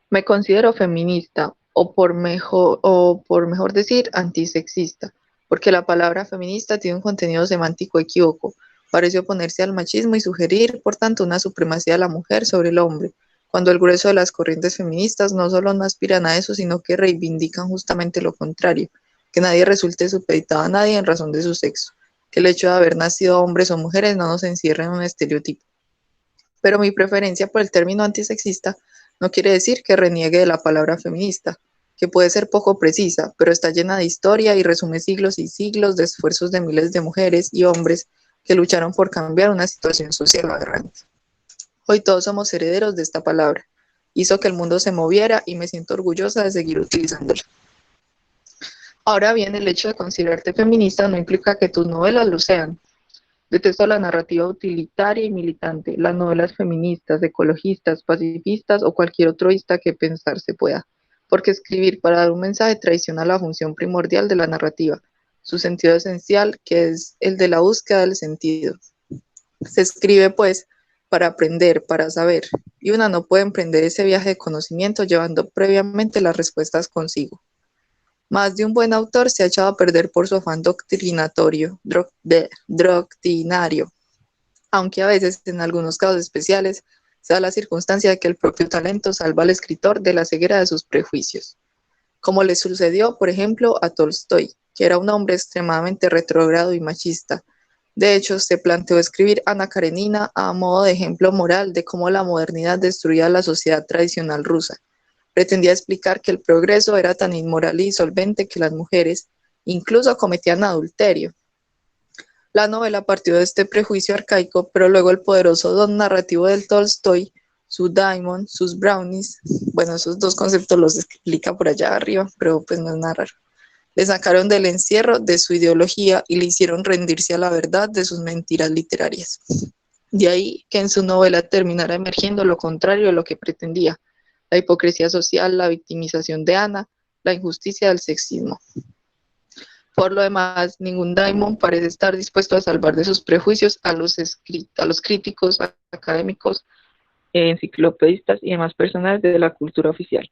Me considero feminista, o por mejor decir, antisexista, porque la palabra feminista tiene un contenido semántico equívoco, parece oponerse al machismo y sugerir, por tanto, una supremacía de la mujer sobre el hombre, cuando el grueso de las corrientes feministas no solo no aspiran a eso, sino que reivindican justamente lo contrario, que nadie resulte supeditado a nadie en razón de su sexo, que el hecho de haber nacido hombres o mujeres no nos encierre en un estereotipo. Pero mi preferencia por el término antisexista no quiere decir que reniegue de la palabra feminista, que puede ser poco precisa, pero está llena de historia y resume siglos y siglos de esfuerzos de miles de mujeres y hombres que lucharon por cambiar una situación social aberrante. Hoy todos somos herederos de esta palabra. Hizo que el mundo se moviera y me siento orgullosa de seguir utilizándola. Ahora bien, el hecho de considerarte feminista no implica que tus novelas lo sean. Detesto la narrativa utilitaria y militante, las novelas feministas, ecologistas, pacifistas o cualquier otro ista que pensar se pueda, porque escribir para dar un mensaje traiciona la función primordial de la narrativa, su sentido esencial, que es el de la búsqueda del sentido. Se escribe, pues, para aprender, para saber, y una no puede emprender ese viaje de conocimiento llevando previamente las respuestas consigo. Más de un buen autor se ha echado a perder por su afán doctrinario, aunque a veces, en algunos casos especiales, se da la circunstancia de que el propio talento salva al escritor de la ceguera de sus prejuicios, como le sucedió, por ejemplo, a Tolstoy, que era un hombre extremadamente retrógrado y machista. De hecho, se planteó escribir Ana Karenina a modo de ejemplo moral de cómo la modernidad destruía la sociedad tradicional rusa. Pretendía explicar que el progreso era tan inmoral y disolvente que las mujeres incluso cometían adulterio. La novela partió de este prejuicio arcaico, pero luego el poderoso don narrativo del Tolstoy, su daimon, sus brownies, bueno, esos dos conceptos los explica por allá arriba, pero pues no es nada raro. Le sacaron del encierro de su ideología y le hicieron rendirse a la verdad de sus mentiras literarias. De ahí que en su novela terminara emergiendo lo contrario de lo que pretendía, la hipocresía social, la victimización de Ana, la injusticia del sexismo. Por lo demás, ningún daimon parece estar dispuesto a salvar de sus prejuicios a los críticos, académicos, enciclopedistas y demás personas de la cultura oficial.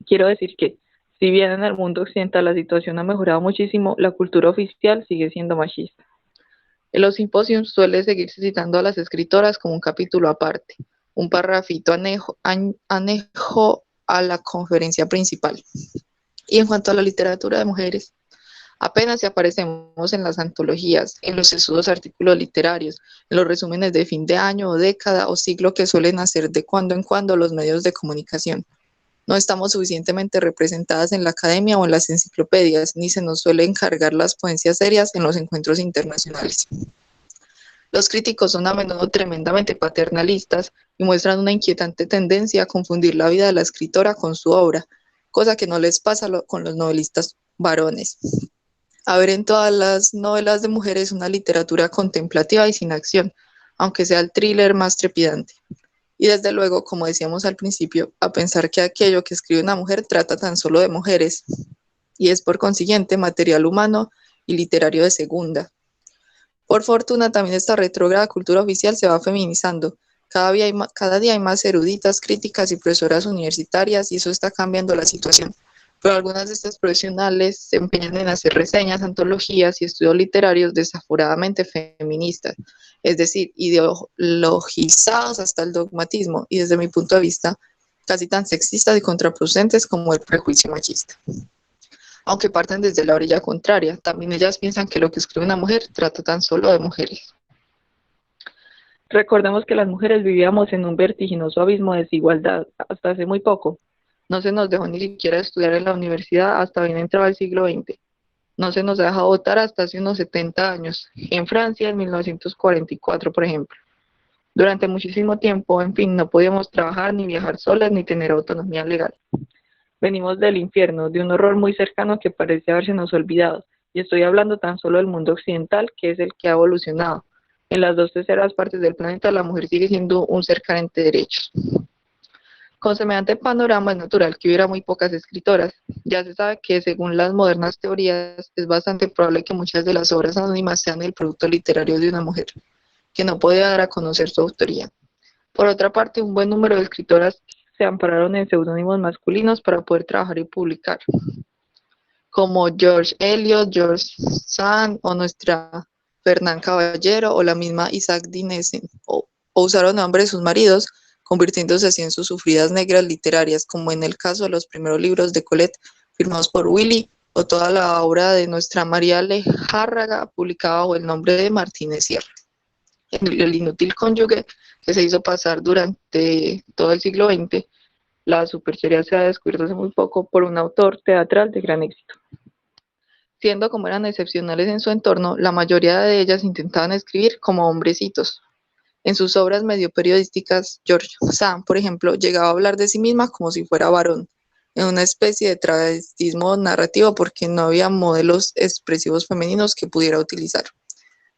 Quiero decir que, si bien en el mundo occidental la situación ha mejorado muchísimo, la cultura oficial sigue siendo machista. En los simposios suele seguirse citando a las escritoras como un capítulo aparte, un parrafito anejo a la conferencia principal. Y en cuanto a la literatura de mujeres, apenas si aparecemos en las antologías, en los sesudos artículos literarios, en los resúmenes de fin de año o década o siglo que suelen hacer de cuando en cuando los medios de comunicación. No estamos suficientemente representadas en la academia o en las enciclopedias, ni se nos suele encargar las ponencias serias en los encuentros internacionales. Los críticos son a menudo tremendamente paternalistas y muestran una inquietante tendencia a confundir la vida de la escritora con su obra, cosa que no les pasa con los novelistas varones. A ver en todas las novelas de mujeres una literatura contemplativa y sin acción, aunque sea el thriller más trepidante. Y desde luego, como decíamos al principio, a pensar que aquello que escribe una mujer trata tan solo de mujeres, y es por consiguiente material humano y literario de segunda. Por fortuna, también esta retrógrada cultura oficial se va feminizando. Cada día hay más eruditas, críticas y profesoras universitarias, y eso está cambiando la situación. Pero algunas de estas profesionales se empeñan en hacer reseñas, antologías y estudios literarios desaforadamente feministas, es decir, ideologizados hasta el dogmatismo y desde mi punto de vista casi tan sexistas y contraproducentes como el prejuicio machista. Aunque parten desde la orilla contraria, también ellas piensan que lo que escribe una mujer trata tan solo de mujeres. Recordemos que las mujeres vivíamos en un vertiginoso abismo de desigualdad hasta hace muy poco. No se nos dejó ni siquiera estudiar en la universidad hasta bien entrado el siglo XX. No se nos ha dejado votar hasta hace unos 70 años, en Francia en 1944, por ejemplo. Durante muchísimo tiempo, en fin, no podíamos trabajar, ni viajar solas, ni tener autonomía legal. Venimos del infierno, de un horror muy cercano que parece habérsenos olvidado, y estoy hablando tan solo del mundo occidental, que es el que ha evolucionado. En las 2/3 partes del planeta, la mujer sigue siendo un ser carente de derechos. Con semejante panorama es natural que hubiera muy pocas escritoras. Ya se sabe que, según las modernas teorías, es bastante probable que muchas de las obras anónimas sean el producto literario de una mujer, que no podía dar a conocer su autoría. Por otra parte, un buen número de escritoras se ampararon en seudónimos masculinos para poder trabajar y publicar, como George Eliot, George Sand o nuestra Fernán Caballero o la misma Isaac Dinesen, o usaron nombres de sus maridos, convirtiéndose así en sus sufridas negras literarias, como en el caso de los primeros libros de Colette firmados por Willy, o toda la obra de nuestra María Lejárraga publicada bajo el nombre de Martínez Sierra. El inútil cónyuge que se hizo pasar durante todo el siglo XX, la superchería se ha descubierto hace muy poco por un autor teatral de gran éxito. Siendo como eran excepcionales en su entorno, la mayoría de ellas intentaban escribir como hombrecitos. En sus obras medio periodísticas, George Sand, por ejemplo, llegaba a hablar de sí misma como si fuera varón, en una especie de travestismo narrativo porque no había modelos expresivos femeninos que pudiera utilizar.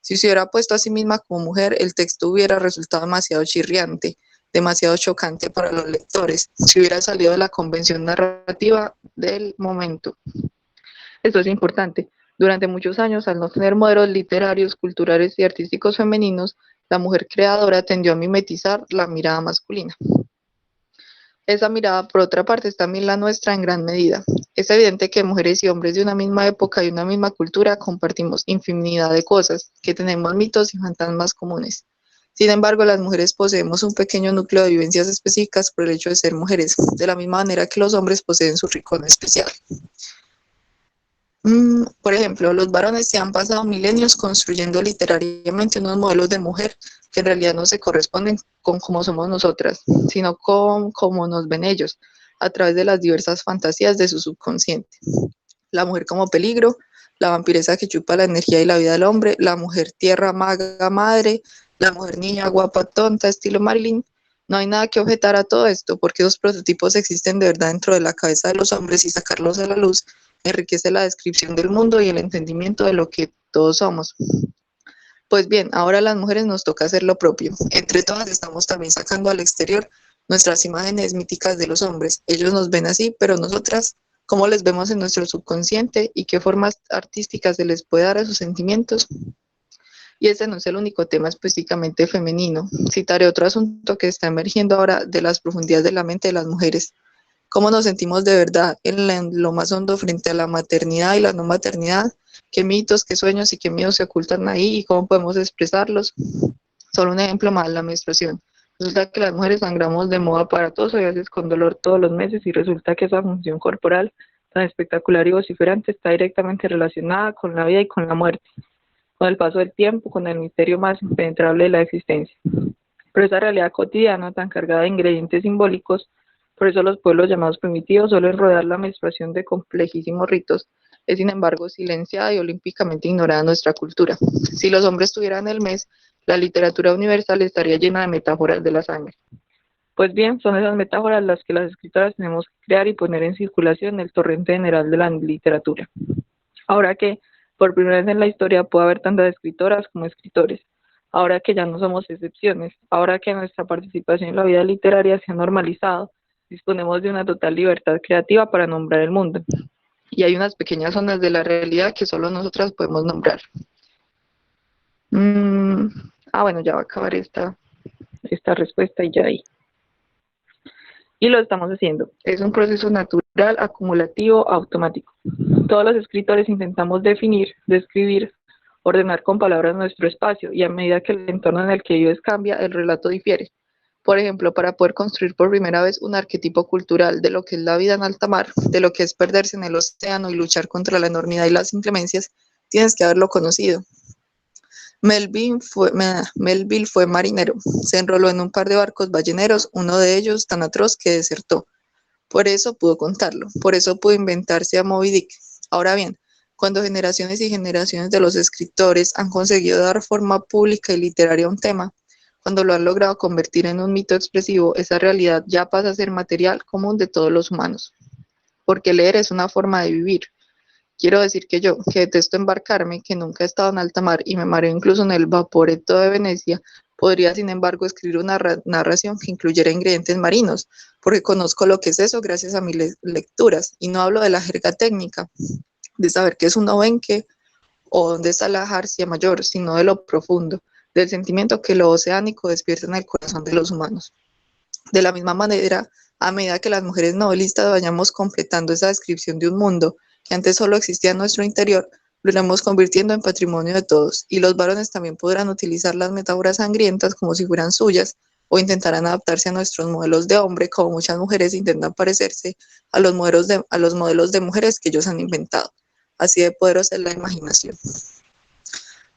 Si se hubiera puesto a sí misma como mujer, el texto hubiera resultado demasiado chirriante, demasiado chocante para los lectores, si hubiera salido de la convención narrativa del momento. Esto es importante. Durante muchos años, al no tener modelos literarios, culturales y artísticos femeninos, la mujer creadora tendió a mimetizar la mirada masculina. Esa mirada, por otra parte, es también la nuestra en gran medida. Es evidente que mujeres y hombres de una misma época y una misma cultura compartimos infinidad de cosas, que tenemos mitos y fantasmas comunes. Sin embargo, las mujeres poseemos un pequeño núcleo de vivencias específicas por el hecho de ser mujeres, de la misma manera que los hombres poseen su rincón especial. Por ejemplo, los varones se han pasado milenios construyendo literariamente unos modelos de mujer que en realidad no se corresponden con cómo somos nosotras, sino con cómo nos ven ellos, a través de las diversas fantasías de su subconsciente. La mujer como peligro, la vampiresa que chupa la energía y la vida del hombre, la mujer tierra, maga, madre, la mujer niña, guapa, tonta, estilo Marilyn. No hay nada que objetar a todo esto, porque esos prototipos existen de verdad dentro de la cabeza de los hombres y sacarlos a la luz enriquece la descripción del mundo y el entendimiento de lo que todos somos. Pues bien, ahora a las mujeres nos toca hacer lo propio. Entre todas estamos también sacando al exterior nuestras imágenes míticas de los hombres. Ellos nos ven así, pero nosotras, ¿cómo les vemos en nuestro subconsciente y qué formas artísticas se les puede dar a sus sentimientos? Y este no es el único tema específicamente femenino. Citaré otro asunto que está emergiendo ahora de las profundidades de la mente de las mujeres. ¿Cómo nos sentimos de verdad en lo más hondo frente a la maternidad y la no maternidad? ¿Qué mitos, qué sueños y qué miedos se ocultan ahí y cómo podemos expresarlos? Solo un ejemplo más, la menstruación. Resulta que las mujeres sangramos de modo aparatoso y a veces con dolor todos los meses y resulta que esa función corporal tan espectacular y vociferante está directamente relacionada con la vida y con la muerte, con el paso del tiempo, con el misterio más impenetrable de la existencia. Pero esa realidad cotidiana tan cargada de ingredientes simbólicos. Por eso los pueblos llamados primitivos suelen rodear la menstruación de complejísimos ritos, es sin embargo silenciada y olímpicamente ignorada en nuestra cultura. Si los hombres tuvieran el mes, la literatura universal estaría llena de metáforas de la sangre. Pues bien, son esas metáforas las que las escritoras tenemos que crear y poner en circulación en el torrente general de la literatura. Ahora que, por primera vez en la historia, puede haber tantas escritoras como escritores. Ahora que ya no somos excepciones, ahora que nuestra participación en la vida literaria se ha normalizado, disponemos de una total libertad creativa para nombrar el mundo. Y hay unas pequeñas zonas de la realidad que solo nosotras podemos nombrar. Bueno, ya va a acabar esta respuesta y ya ahí. Y lo estamos haciendo. Es un proceso natural, acumulativo, automático. Todos los escritores intentamos definir, describir, ordenar con palabras nuestro espacio y a medida que el entorno en el que vives cambia, el relato difiere. Por ejemplo, para poder construir por primera vez un arquetipo cultural de lo que es la vida en alta mar, de lo que es perderse en el océano y luchar contra la enormidad y las inclemencias, tienes que haberlo conocido. Melville fue marinero, se enroló en un par de barcos balleneros, uno de ellos tan atroz que desertó. Por eso pudo contarlo, por eso pudo inventarse a Moby Dick. Ahora bien, cuando generaciones y generaciones de los escritores han conseguido dar forma pública y literaria a un tema, cuando lo han logrado convertir en un mito expresivo, esa realidad ya pasa a ser material común de todos los humanos. Porque leer es una forma de vivir. Quiero decir que detesto embarcarme, que nunca he estado en alta mar y me mareo incluso en el vaporeto de Venecia, Podría, sin embargo, escribir una narración que incluyera ingredientes marinos, porque conozco lo que es eso gracias a mis lecturas, y no hablo de la jerga técnica, de saber qué es un obenque o dónde está la jarcia mayor, sino de lo profundo, del sentimiento que lo oceánico despierta en el corazón de los humanos. De la misma manera, a medida que las mujeres novelistas vayamos completando esa descripción de un mundo que antes solo existía en nuestro interior, lo iremos convirtiendo en patrimonio de todos, y los varones también podrán utilizar las metáforas sangrientas como si fueran suyas, o intentarán adaptarse a nuestros modelos de hombre, como muchas mujeres intentan parecerse a los modelos de mujeres que ellos han inventado. Así de poderosa es la imaginación.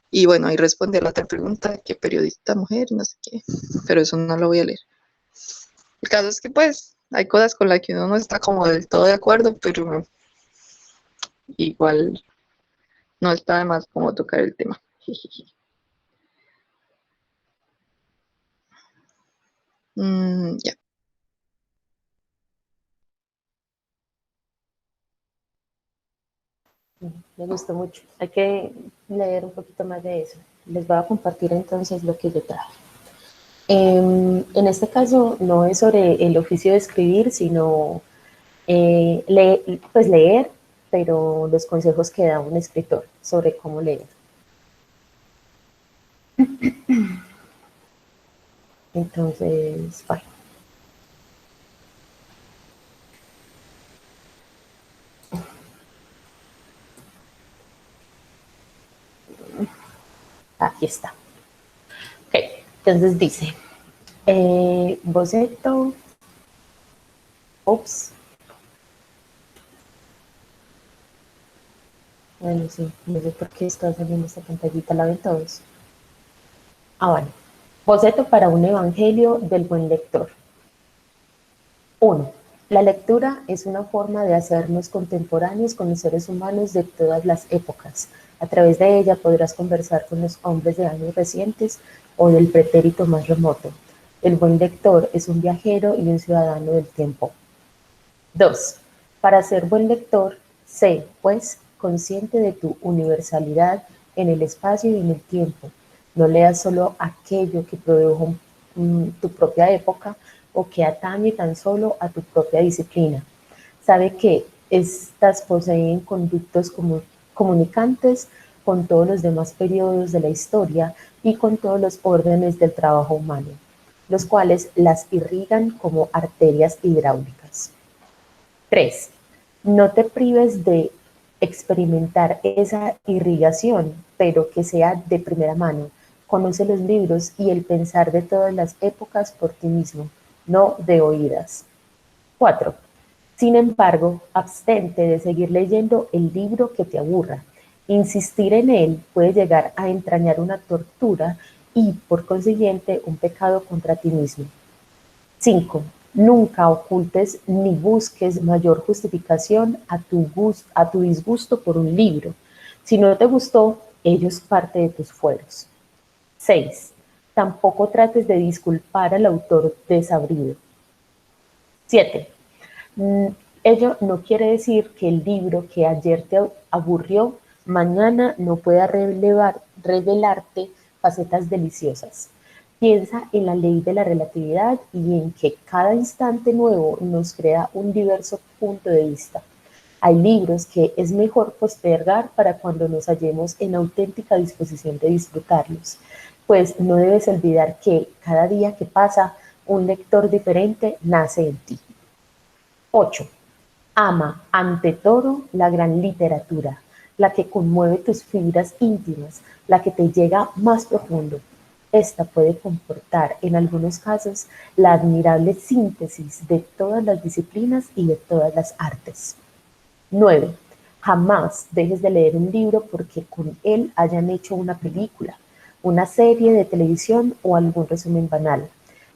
Y bueno, ahí responde a la otra pregunta, ¿qué periodista mujer? No sé qué, pero eso no lo voy a leer. El caso es que pues hay cosas con las que uno no está como del todo de acuerdo, pero igual no está de más como tocar el tema. Ya. Me gustó mucho. Hay que leer un poquito más de eso. Les voy a compartir entonces lo que yo traje. En este caso no es sobre el oficio de escribir, sino pues leer, pero los consejos que da un escritor sobre cómo leer. Entonces, bueno. Aquí está. Ok, entonces dice, boceto, ups. Bueno, sí, no sé por qué está saliendo esta pantallita, la ven todos. Bueno, boceto para un evangelio del buen lector. 1. La lectura es una forma de hacernos contemporáneos con los seres humanos de todas las épocas. A través de ella podrás conversar con los hombres de años recientes o del pretérito más remoto. El buen lector es un viajero y un ciudadano del tiempo. 2. Para ser buen lector, sé, pues, consciente de tu universalidad en el espacio y en el tiempo. No leas solo aquello que produjo tu propia época o que atañe tan solo a tu propia disciplina. Sabe que estas poseen conductos comunicantes con todos los demás periodos de la historia y con todos los órdenes del trabajo humano, los cuales las irrigan como arterias hidráulicas. 3. No te prives de experimentar esa irrigación, pero que sea de primera mano. Conoce los libros y el pensar de todas las épocas por ti mismo, no de oídas. 4. Sin embargo, abstente de seguir leyendo el libro que te aburra. Insistir en él puede llegar a entrañar una tortura y, por consiguiente, un pecado contra ti mismo. 5. Nunca ocultes ni busques mayor justificación a tu disgusto por un libro. Si no te gustó, ello es parte de tus fueros. 6. Tampoco trates de disculpar al autor desabrido. 7. Ello no quiere decir que el libro que ayer te aburrió, mañana no pueda revelarte facetas deliciosas. Piensa en la ley de la relatividad y en que cada instante nuevo nos crea un diverso punto de vista. Hay libros que es mejor postergar para cuando nos hallemos en auténtica disposición de disfrutarlos, pues no debes olvidar que cada día que pasa, un lector diferente nace en ti. 8. Ama, ante todo, la gran literatura, la que conmueve tus fibras íntimas, la que te llega más profundo. Esta puede comportar, en algunos casos, la admirable síntesis de todas las disciplinas y de todas las artes. 9. Jamás dejes de leer un libro porque con él hayan hecho una película, una serie de televisión o algún resumen banal.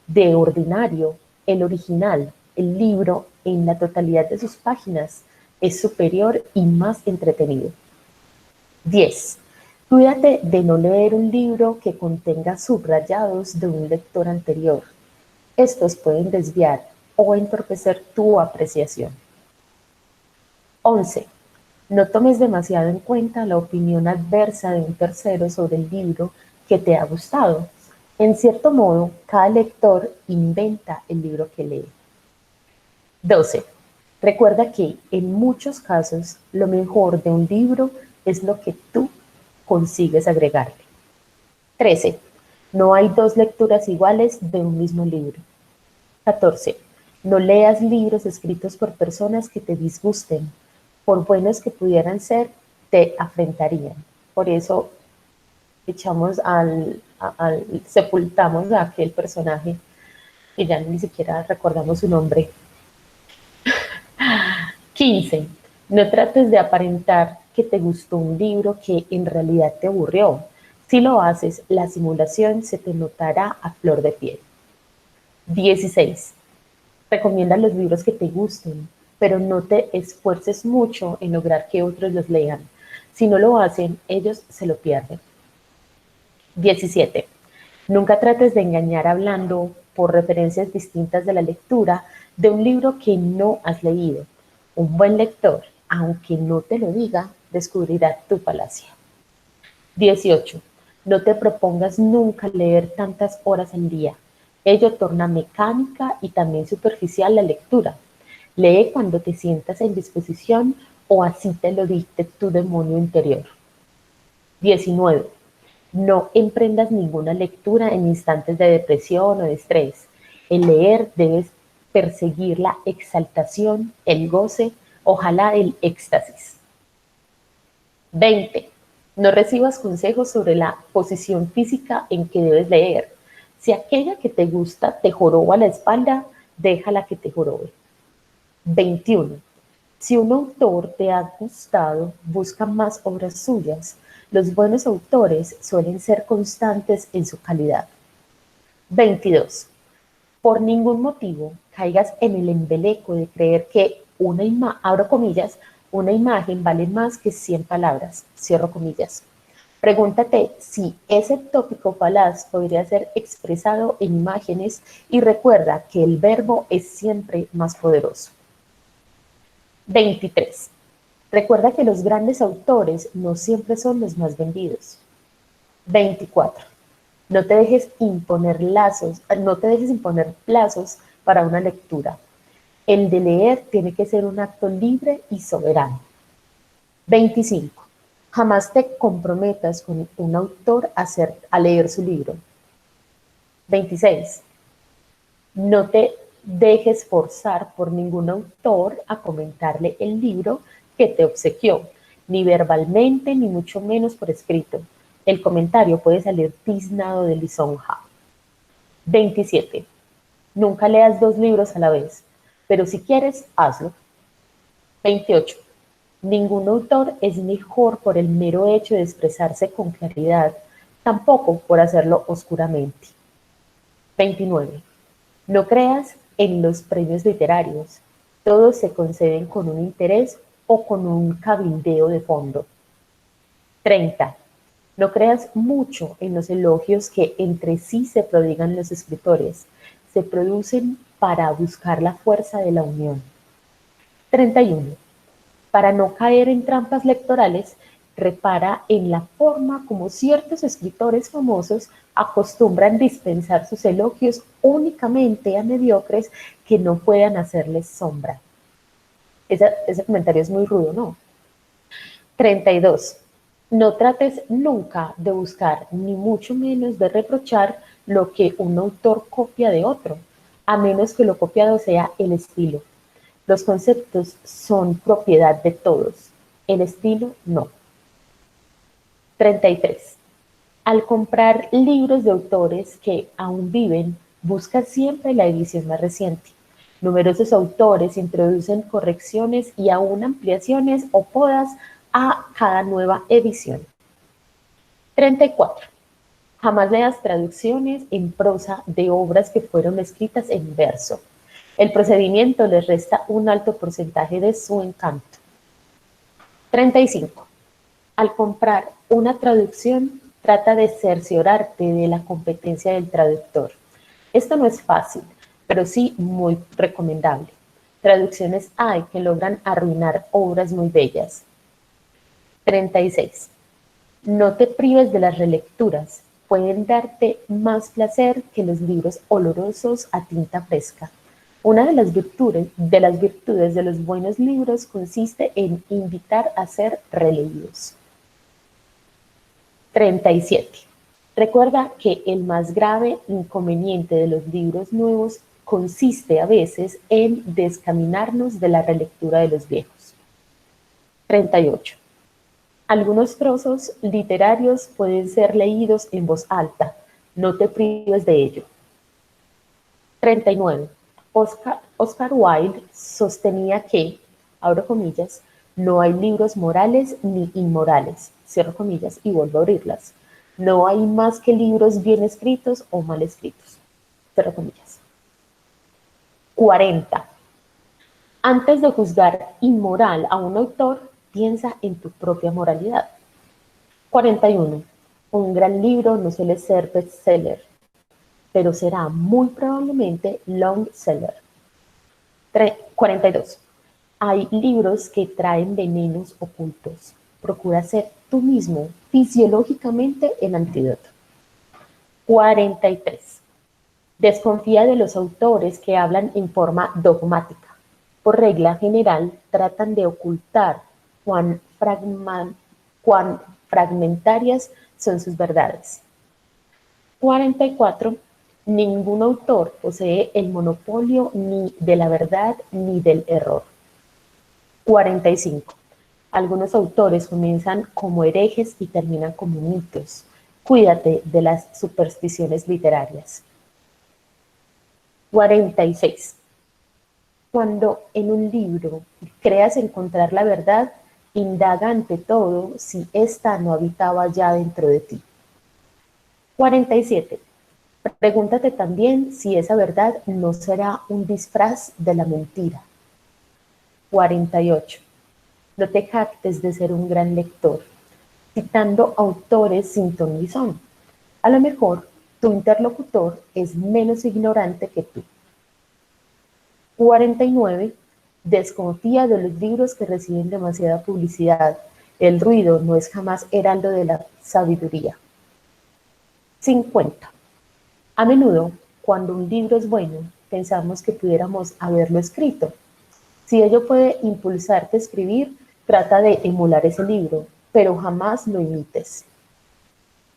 De ordinario, el original, el libro, en la totalidad de sus páginas, es superior y más entretenido. 10. Cuídate de no leer un libro que contenga subrayados de un lector anterior. Estos pueden desviar o entorpecer tu apreciación. 11. No tomes demasiado en cuenta la opinión adversa de un tercero sobre el libro que te ha gustado. En cierto modo, cada lector inventa el libro que lee. 12. Recuerda que en muchos casos lo mejor de un libro es lo que tú consigues agregarle. 13. No hay dos lecturas iguales de un mismo libro. 14. No leas libros escritos por personas que te disgusten. Por buenos que pudieran ser, te afrentarían. Por eso sepultamos a aquel personaje que ya ni siquiera recordamos su nombre. 15. No trates de aparentar que te gustó un libro que en realidad te aburrió. Si lo haces, la simulación se te notará a flor de piel. 16. Recomienda los libros que te gusten, pero no te esfuerces mucho en lograr que otros los lean. Si no lo hacen, ellos se lo pierden. 17. Nunca trates de engañar hablando por referencias distintas de la lectura de un libro que no has leído. Un buen lector, aunque no te lo diga, descubrirá tu falacia. 18. No te propongas nunca leer tantas horas al día. Ello torna mecánica y también superficial la lectura. Lee cuando te sientas en disposición o así te lo dicte tu demonio interior. 19. No emprendas ninguna lectura en instantes de depresión o de estrés. El leer debes perseguir la exaltación, el goce, ojalá el éxtasis. 20. No recibas consejos sobre la posición física en que debes leer. Si aquella que te gusta te joroba la espalda, déjala que te jorobe. 21. Si un autor te ha gustado, busca más obras suyas. Los buenos autores suelen ser constantes en su calidad. 22. Por ningún motivo caigas en el embeleco de creer que abro comillas, una imagen vale más que 100 palabras, cierro comillas. Pregúntate si ese tópico falaz podría ser expresado en imágenes y recuerda que el verbo es siempre más poderoso. 23. Recuerda que los grandes autores no siempre son los más vendidos. 24. No te dejes imponer plazos para una lectura. El de leer tiene que ser un acto libre y soberano. 25. Jamás te comprometas con un autor a leer su libro. 26. No te dejes forzar por ningún autor a comentarle el libro que te obsequió, ni verbalmente, ni mucho menos por escrito. El comentario puede salir tiznado de lisonja. 27. Nunca leas 2 libros a la vez, pero si quieres, hazlo. 28. Ningún autor es mejor por el mero hecho de expresarse con claridad, tampoco por hacerlo oscuramente. 29. No creas en los premios literarios. Todos se conceden con un interés o con un cabildeo de fondo. 30. No creas mucho en los elogios que entre sí se prodigan los escritores. Se producen para buscar la fuerza de la unión. 31. Para no caer en trampas lectorales, repara en la forma como ciertos escritores famosos acostumbran dispensar sus elogios únicamente a mediocres que no puedan hacerles sombra. Ese comentario es muy rudo, ¿no? 32. No trates nunca de buscar, ni mucho menos de reprochar lo que un autor copia de otro, a menos que lo copiado sea el estilo. Los conceptos son propiedad de todos, el estilo no. 33. Al comprar libros de autores que aún viven, busca siempre la edición más reciente. Numerosos autores introducen correcciones y aún ampliaciones o podas a cada nueva edición. 34. Jamás leas traducciones en prosa de obras que fueron escritas en verso. El procedimiento les resta un alto porcentaje de su encanto. 35. Al comprar una traducción, trata de cerciorarte de la competencia del traductor. Esto no es fácil, pero sí muy recomendable. Traducciones hay que logran arruinar obras muy bellas. 36. No te prives de las relecturas. pueden darte más placer que los libros olorosos a tinta fresca. Una de las virtudes de los buenos libros consiste en invitar a ser releídos. 37. Recuerda que el más grave inconveniente de los libros nuevos consiste a veces en descaminarnos de la relectura de los viejos. 38. Algunos trozos literarios pueden ser leídos en voz alta. No te prives de ello. 39. Oscar Wilde sostenía que, abro comillas, no hay libros morales ni inmorales, cierro comillas y vuelvo a abrirlas. No hay más que libros bien escritos o mal escritos, cierro comillas. 40. Antes de juzgar inmoral a un autor, piensa en tu propia moralidad. 41. Un gran libro no suele ser bestseller, pero será muy probablemente long seller. 42. Hay libros que traen venenos ocultos. Procura ser tú mismo fisiológicamente el antídoto. 43. Desconfía de los autores que hablan en forma dogmática. Por regla general, tratan de ocultar cuán fragmentarias son sus verdades. 44. Ningún autor posee el monopolio ni de la verdad ni del error. 45. Algunos autores comienzan como herejes y terminan como mitos. Cuídate de las supersticiones literarias. 46. Cuando en un libro creas encontrar la verdad, indaga ante todo si ésta no habitaba ya dentro de ti. 47. Pregúntate también si esa verdad no será un disfraz de la mentira. 48. No te jactes de ser un gran lector, citando autores sin ton ni son. A lo mejor tu interlocutor es menos ignorante que tú. 49. Desconfía de los libros que reciben demasiada publicidad. El ruido no es jamás heraldo de la sabiduría. 50. A menudo, cuando un libro es bueno, pensamos que pudiéramos haberlo escrito. Si ello puede impulsarte a escribir, trata de emular ese libro, pero jamás lo imites.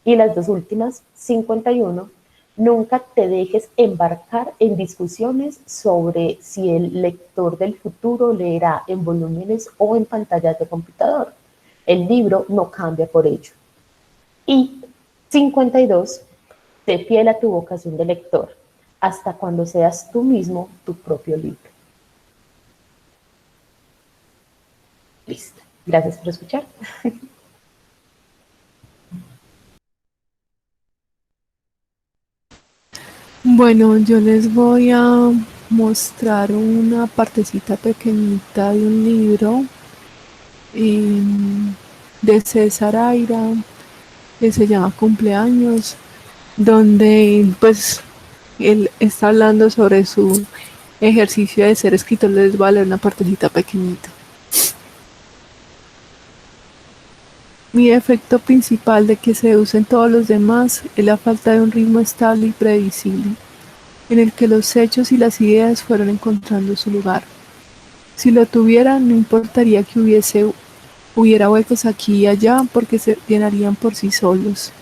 Y las dos últimas, 51. Nunca te dejes embarcar en discusiones sobre si el lector del futuro leerá en volúmenes o en pantallas de computador. El libro no cambia por ello. Y 52. Sé fiel a tu vocación de lector, hasta cuando seas tú mismo tu propio libro. Listo. Gracias por escuchar. Bueno, yo les voy a mostrar una partecita pequeñita de un libro de César Aira que se llama Cumpleaños, donde pues él está hablando sobre su ejercicio de ser escritor. Les voy a leer una partecita pequeñita. Mi defecto principal de que se usen todos los demás es la falta de un ritmo estable y previsible, en el que los hechos y las ideas fueron encontrando su lugar. Si lo tuviera, no importaría que hubiera huecos aquí y allá, porque se llenarían por sí solos.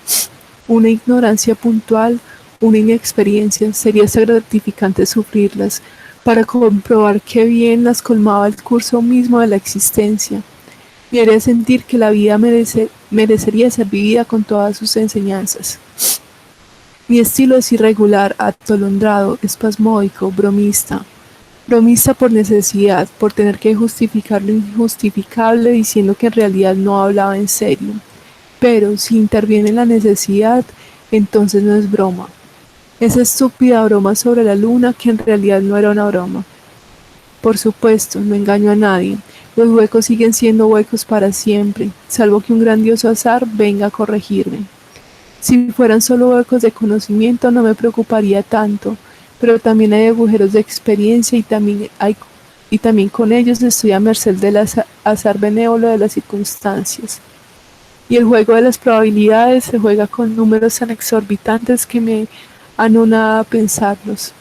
Una ignorancia puntual, una inexperiencia, sería gratificante sufrirlas, para comprobar qué bien las colmaba el curso mismo de la existencia. Me haría sentir que la vida merecería ser vivida con todas sus enseñanzas. Mi estilo es irregular, atolondrado, espasmódico, bromista. Bromista por necesidad, por tener que justificar lo injustificable diciendo que en realidad no hablaba en serio. Pero si interviene la necesidad, entonces no es broma. Esa estúpida broma sobre la luna que en realidad no era una broma. Por supuesto, no engaño a nadie. Los huecos siguen siendo huecos para siempre, salvo que un grandioso azar venga a corregirme. Si fueran solo huecos de conocimiento no me preocuparía tanto, pero también hay agujeros de experiencia y también con ellos estoy a merced del azar benévolo de las circunstancias. Y el juego de las probabilidades se juega con números tan exorbitantes que me anonada pensarlos.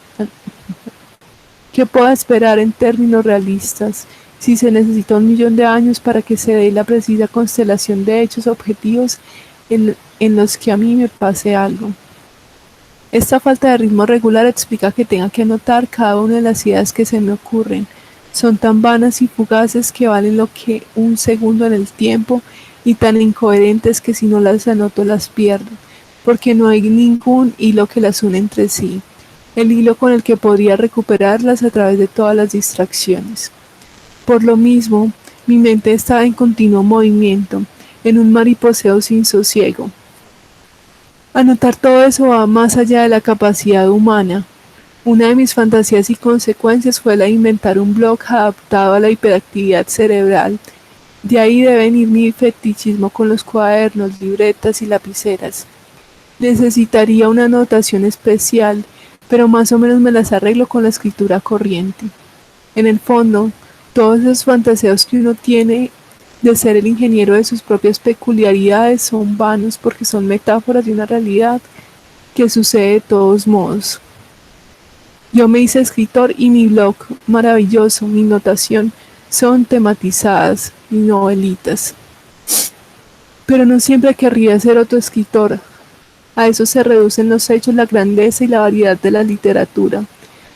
¿Qué puedo esperar en términos realistas si se necesita 1.000.000 de años para que se dé la precisa constelación de hechos objetivos en los que a mí me pase algo? Esta falta de ritmo regular explica que tenga que anotar cada una de las ideas que se me ocurren. Son tan vanas y fugaces que valen lo que un segundo en el tiempo y tan incoherentes que si no las anoto las pierdo, porque no hay ningún hilo que las une entre sí, el hilo con el que podría recuperarlas a través de todas las distracciones. Por lo mismo, mi mente está en continuo movimiento, en un mariposeo sin sosiego. Anotar todo eso va más allá de la capacidad humana. Una de mis fantasías y consecuencias fue la de inventar un blog adaptado a la hiperactividad cerebral. De ahí debe venir mi fetichismo con los cuadernos, libretas y lapiceras. Necesitaría una anotación especial, pero más o menos me las arreglo con la escritura corriente. En el fondo, todos esos fantaseos que uno tiene de ser el ingeniero de sus propias peculiaridades son vanos porque son metáforas de una realidad que sucede de todos modos. Yo me hice escritor y mi blog maravilloso, mi notación, son tematizadas, mis novelitas. Pero no siempre querría ser otro escritor. A eso se reducen los hechos, la grandeza y la variedad de la literatura.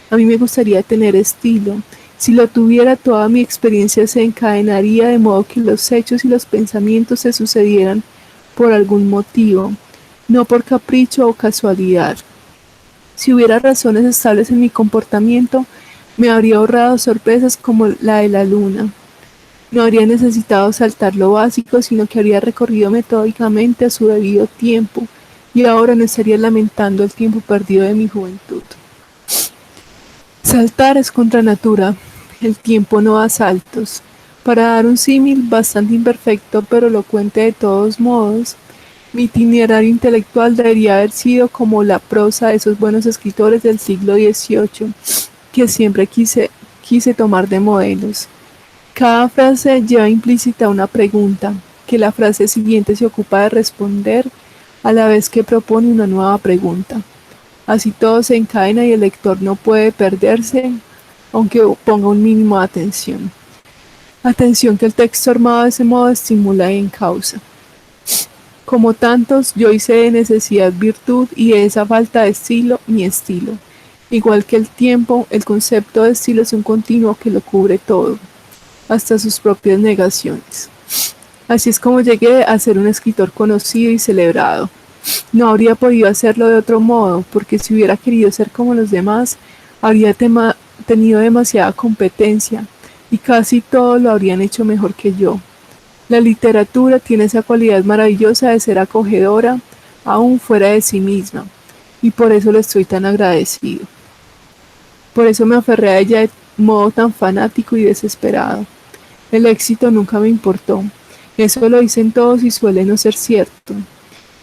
A mí me gustaría tener estilo. Si lo tuviera, toda mi experiencia se encadenaría de modo que los hechos y los pensamientos se sucedieran por algún motivo, no por capricho o casualidad. Si hubiera razones estables en mi comportamiento, me habría ahorrado sorpresas como la de la luna. No habría necesitado saltar lo básico, sino que habría recorrido metódicamente a su debido tiempo, y ahora no estaría lamentando el tiempo perdido de mi juventud. Saltar es contra natura, el tiempo no da saltos. Para dar un símil bastante imperfecto pero elocuente de todos modos, mi itinerario intelectual debería haber sido como la prosa de esos buenos escritores del siglo XVIII, que siempre quise tomar de modelos. Cada frase lleva implícita una pregunta, que la frase siguiente se ocupa de responder a la vez que propone una nueva pregunta. Así todo se encadena y el lector no puede perderse, aunque ponga un mínimo de atención. Atención que el texto armado de ese modo estimula y encausa. Como tantos, yo hice de necesidad virtud y de esa falta de estilo mi estilo. Igual que el tiempo, el concepto de estilo es un continuo que lo cubre todo, hasta sus propias negaciones. Así es como llegué a ser un escritor conocido y celebrado. No habría podido hacerlo de otro modo, porque si hubiera querido ser como los demás, habría tenido demasiada competencia, y casi todos lo habrían hecho mejor que yo. La literatura tiene esa cualidad maravillosa de ser acogedora, aún fuera de sí misma, y por eso le estoy tan agradecido. Por eso me aferré a ella de modo tan fanático y desesperado. El éxito nunca me importó. Eso lo dicen todos y suele no ser cierto.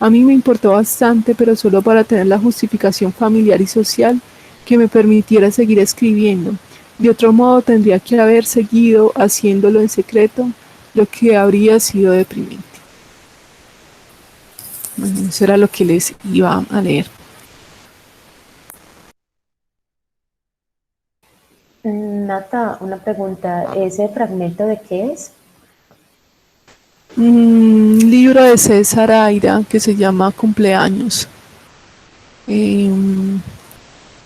A mí me importó bastante, pero solo para tener la justificación familiar y social que me permitiera seguir escribiendo. De otro modo tendría que haber seguido haciéndolo en secreto, lo que habría sido deprimente. Bueno, eso era lo que les iba a leer. Nata, una pregunta, ¿ese fragmento de qué es? Un libro de César Aira que se llama Cumpleaños. Él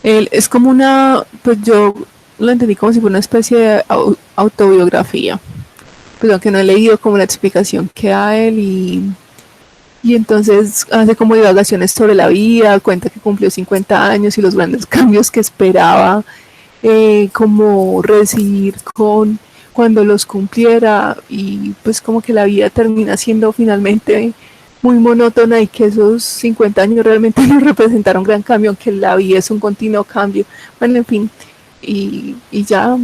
es como pues yo lo entendí como si fuera una especie de autobiografía, pero aunque no he leído como la explicación que da él y entonces hace como divagaciones sobre la vida, cuenta que cumplió 50 años y los grandes cambios que esperaba como recibir cuando los cumpliera, y pues como que la vida termina siendo finalmente muy monótona y que esos 50 años realmente no representaron un gran cambio, aunque la vida es un continuo cambio. Bueno, en fin, y ya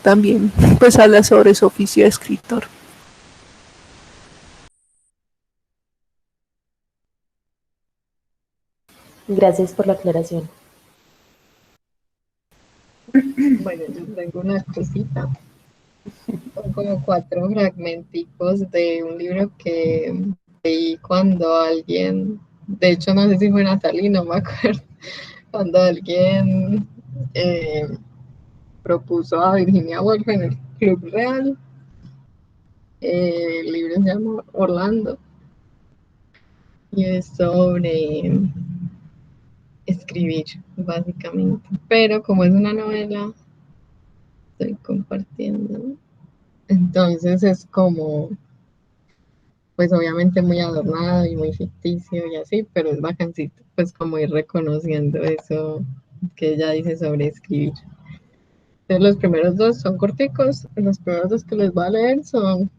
también pues habla sobre su oficio de escritor. Gracias por la aclaración. Bueno, yo tengo una cosita. Son como 4 fragmenticos de un libro que Y cuando alguien, de hecho no sé si fue Natalie, no me acuerdo, cuando alguien propuso a Virginia Woolf en el Club Real, el libro se llama Orlando y es sobre escribir, básicamente. Pero como es una novela, estoy compartiendo. Entonces es como, pues obviamente muy adornado y muy ficticio y así, pero es bacancito, pues como ir reconociendo eso que ella dice sobre escribir. Entonces los primeros dos son corticos, los primeros dos que les voy a leer son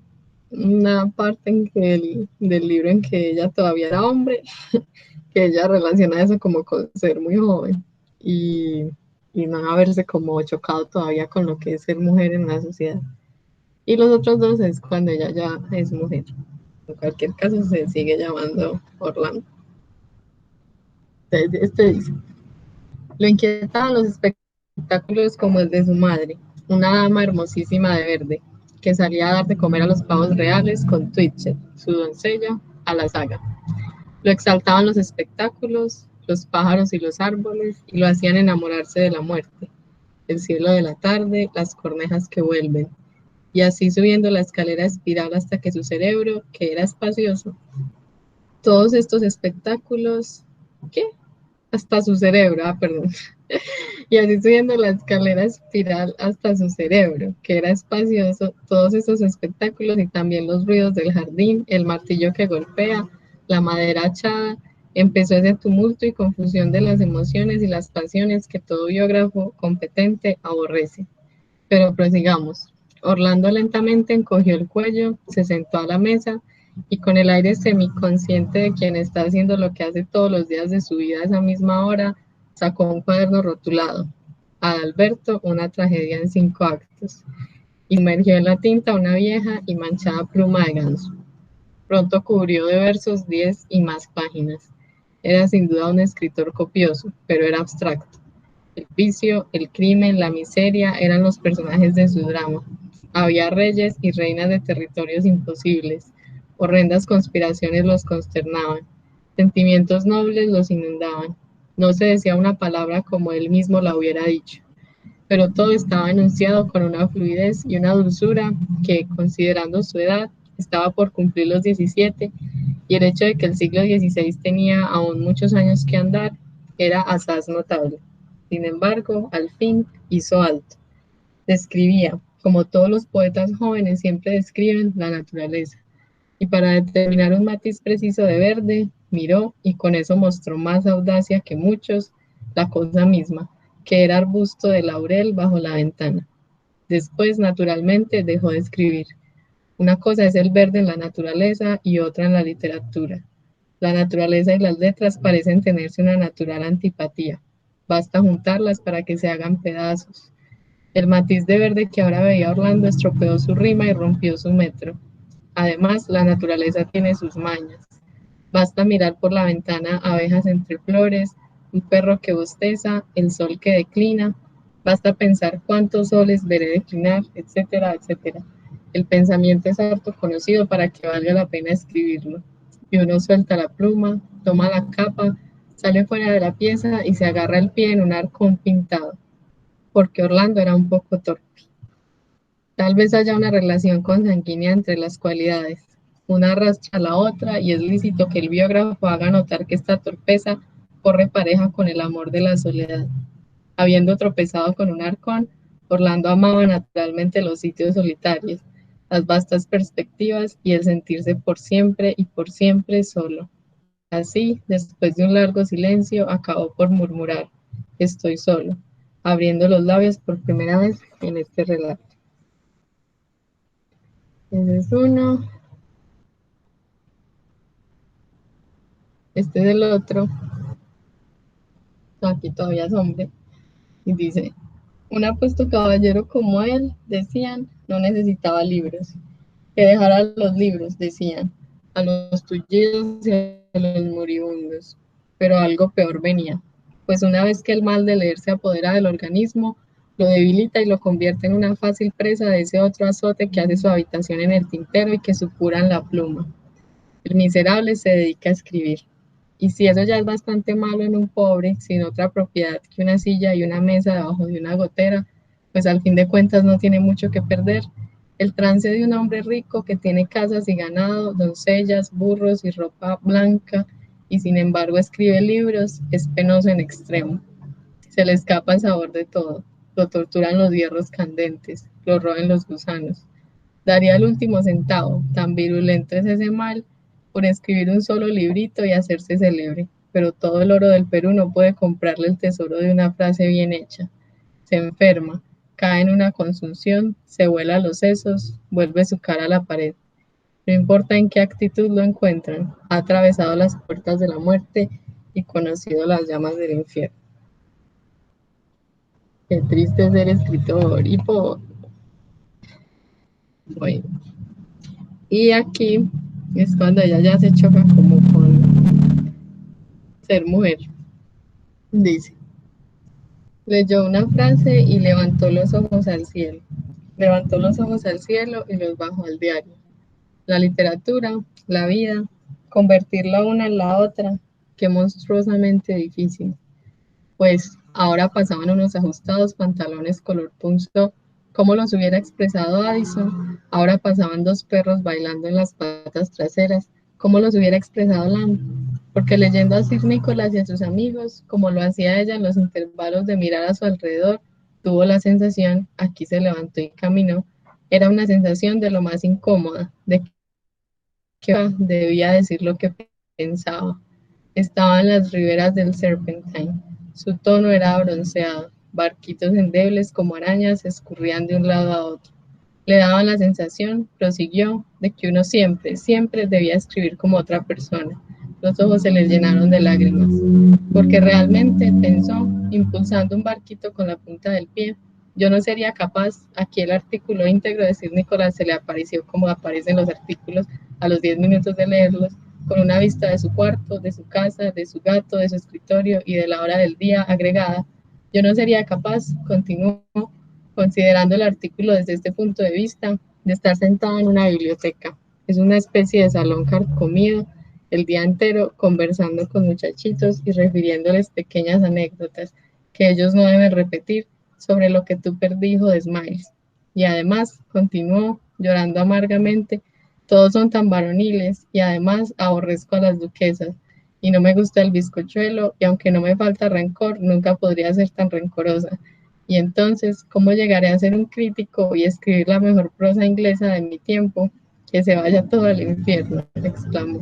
una parte del libro en que ella todavía era hombre, que ella relaciona eso como con ser muy joven y, y no haberse como chocado todavía con lo que es ser mujer en la sociedad. Y los otros dos es cuando ella ya es mujer. En cualquier caso se sigue llamando Orlando. Entonces, este dice, lo inquietaban los espectáculos como el de su madre, una dama hermosísima de verde, que salía a dar de comer a los pavos reales con Twitchell, su doncella, a la saga. Lo exaltaban los espectáculos, los pájaros y los árboles, y lo hacían enamorarse de la muerte, el cielo de la tarde, las cornejas que vuelven, y así subiendo la escalera espiral hasta que su cerebro, que era espacioso, todos estos espectáculos, ¿qué? Hasta su cerebro, perdón. Y así subiendo la escalera espiral hasta su cerebro, que era espacioso, todos estos espectáculos y también los ruidos del jardín, el martillo que golpea, la madera achada, empezó ese tumulto y confusión de las emociones y las pasiones que todo biógrafo competente aborrece. Pero prosigamos. Orlando lentamente encogió el cuello, se sentó a la mesa y con el aire semiconsciente de quien está haciendo lo que hace todos los días de su vida a esa misma hora, sacó un cuaderno rotulado. Adalberto, una tragedia en 5 actos. Y sumergió en la tinta una vieja y manchada pluma de ganso. Pronto cubrió de versos 10 y más páginas. Era sin duda un escritor copioso, pero era abstracto. El vicio, el crimen, la miseria eran los personajes de su drama. Había reyes y reinas de territorios imposibles. Horrendas conspiraciones los consternaban. Sentimientos nobles los inundaban. No se decía una palabra como él mismo la hubiera dicho, pero todo estaba enunciado con una fluidez y una dulzura que, considerando su edad, estaba por cumplir los 17 y el hecho de que el siglo XVI tenía aún muchos años que andar era asaz notable. Sin embargo, al fin hizo alto. Describía, como todos los poetas jóvenes siempre describen, la naturaleza. Y para determinar un matiz preciso de verde, miró y con eso mostró más audacia que muchos la cosa misma, que era arbusto de laurel bajo la ventana. Después, naturalmente, dejó de escribir. Una cosa es el verde en la naturaleza y otra en la literatura. La naturaleza y las letras parecen tenerse una natural antipatía. Basta juntarlas para que se hagan pedazos. El matiz de verde que ahora veía Orlando estropeó su rima y rompió su metro. Además, la naturaleza tiene sus mañas. Basta mirar por la ventana abejas entre flores, un perro que bosteza, el sol que declina. Basta pensar cuántos soles veré declinar, etcétera, etcétera. El pensamiento es harto conocido para que valga la pena escribirlo. Y uno suelta la pluma, toma la capa, sale fuera de la pieza y se agarra el pie en un arcón pintado, porque Orlando era un poco torpe. Tal vez haya una relación consanguínea entre las cualidades. Una arrastra a la otra y es lícito que el biógrafo haga notar que esta torpeza corre pareja con el amor de la soledad. Habiendo tropezado con un arcón, Orlando amaba naturalmente los sitios solitarios, las vastas perspectivas y el sentirse por siempre y por siempre solo. Así, después de un largo silencio, acabó por murmurar, estoy solo, abriendo los labios por primera vez en este relato. Ese es uno. Este es el otro. Aquí todavía es hombre. Y dice, un apuesto caballero como él, decían, no necesitaba libros. Que dejara los libros, decían, a los tullidos y a los moribundos. Pero algo peor venía, pues una vez que el mal de leer se apodera del organismo, lo debilita y lo convierte en una fácil presa de ese otro azote que hace su habitación en el tintero y que supura en la pluma. El miserable se dedica a escribir. Y si eso ya es bastante malo en un pobre, sin otra propiedad que una silla y una mesa debajo de una gotera, pues al fin de cuentas no tiene mucho que perder. El trance de un hombre rico que tiene casas y ganado, doncellas, burros y ropa blanca, y sin embargo escribe libros, es penoso en extremo. Se le escapa el sabor de todo. Lo torturan los hierros candentes, lo roen los gusanos. Daría el último centavo, tan virulento es ese mal, por escribir un solo librito y hacerse célebre. Pero todo el oro del Perú no puede comprarle el tesoro de una frase bien hecha. Se enferma, cae en una consunción, se vuela los sesos, vuelve su cara a la pared. No importa en qué actitud lo encuentran, ha atravesado las puertas de la muerte y conocido las llamas del infierno. Qué triste ser escritor y pobre. Bueno, y aquí es cuando ella ya se choca como con ser mujer. Dice, leyó una frase y levantó los ojos al cielo. Levantó los ojos al cielo y los bajó al diario. La literatura, la vida, convertir la una en la otra, qué monstruosamente difícil. Pues ahora pasaban unos ajustados pantalones color punzo, como los hubiera expresado Addison. Ahora pasaban dos perros bailando en las patas traseras, como los hubiera expresado Lamb. Porque leyendo a Sir Nicholas y a sus amigos, como lo hacía ella en los intervalos de mirar a su alrededor, tuvo la sensación, aquí se levantó y caminó, era una sensación de lo más incómoda, de que debía decir lo que pensaba. Estaba en las riberas del Serpentine. Su tono era bronceado. Barquitos endebles como arañas escurrían de un lado a otro. Le daban la sensación, prosiguió, de que uno siempre, siempre debía escribir como otra persona. Los ojos se les llenaron de lágrimas, porque realmente pensó, impulsando un barquito con la punta del pie, yo no sería capaz, aquí el artículo íntegro de Sir Nicholas se le apareció como aparecen los artículos a los 10 minutos de leerlos, con una vista de su cuarto, de su casa, de su gato, de su escritorio y de la hora del día agregada. Yo no sería capaz, continuó, considerando el artículo desde este punto de vista, de estar sentado en una biblioteca. Es una especie de salón carcomido, el día entero conversando con muchachitos y refiriéndoles pequeñas anécdotas que ellos no deben repetir sobre lo que tú perdijo de Smiles. Y además, continuó, llorando amargamente, todos son tan varoniles y además aborrezco a las duquesas y no me gusta el bizcochuelo y aunque no me falta rencor, nunca podría ser tan rencorosa. Y entonces, ¿cómo llegaré a ser un crítico y escribir la mejor prosa inglesa de mi tiempo? Que se vaya todo al infierno, exclamó,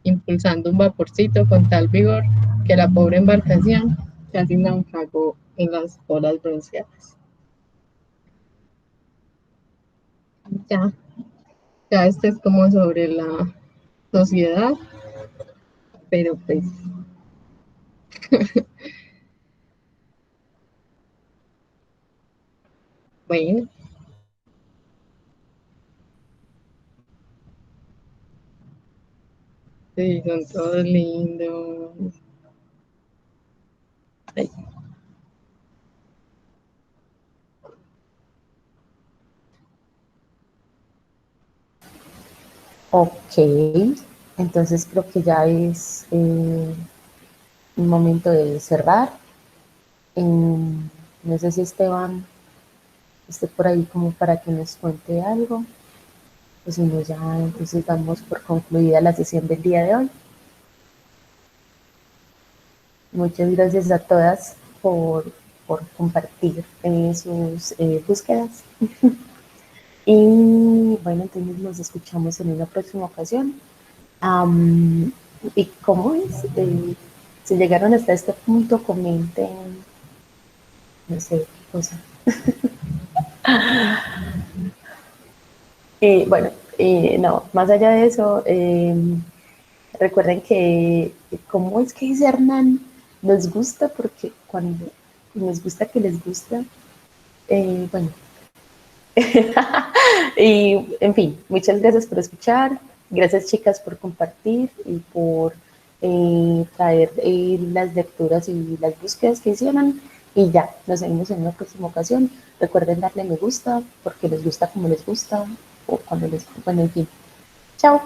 impulsando un vaporcito con tal vigor que la pobre embarcación casi naufragó en las olas bronceadas. Ya, ya este es como sobre la sociedad, pero pues bueno, sí, son todos lindos. Ay, Ok, entonces creo que ya es un momento de cerrar. No sé si Esteban esté por ahí como para que nos cuente algo, pues si no ya entonces damos por concluida la sesión del día de hoy. Muchas gracias a todas por compartir sus búsquedas. Y bueno, entonces nos escuchamos en una próxima ocasión. ¿Y cómo es? Si llegaron hasta este punto, comenten, no sé qué cosa. Bueno, no, más allá de eso, recuerden que, ¿cómo es que dice Hernán? Nos gusta porque cuando nos gusta que les gusta, bueno. Y, en fin, muchas gracias por escuchar. Gracias, chicas, por compartir y por traer las lecturas y las búsquedas que hicieron. Y ya, nos vemos en una próxima ocasión. Recuerden darle me gusta porque les gusta como les gusta o cuando les... Bueno, en fin. Chao.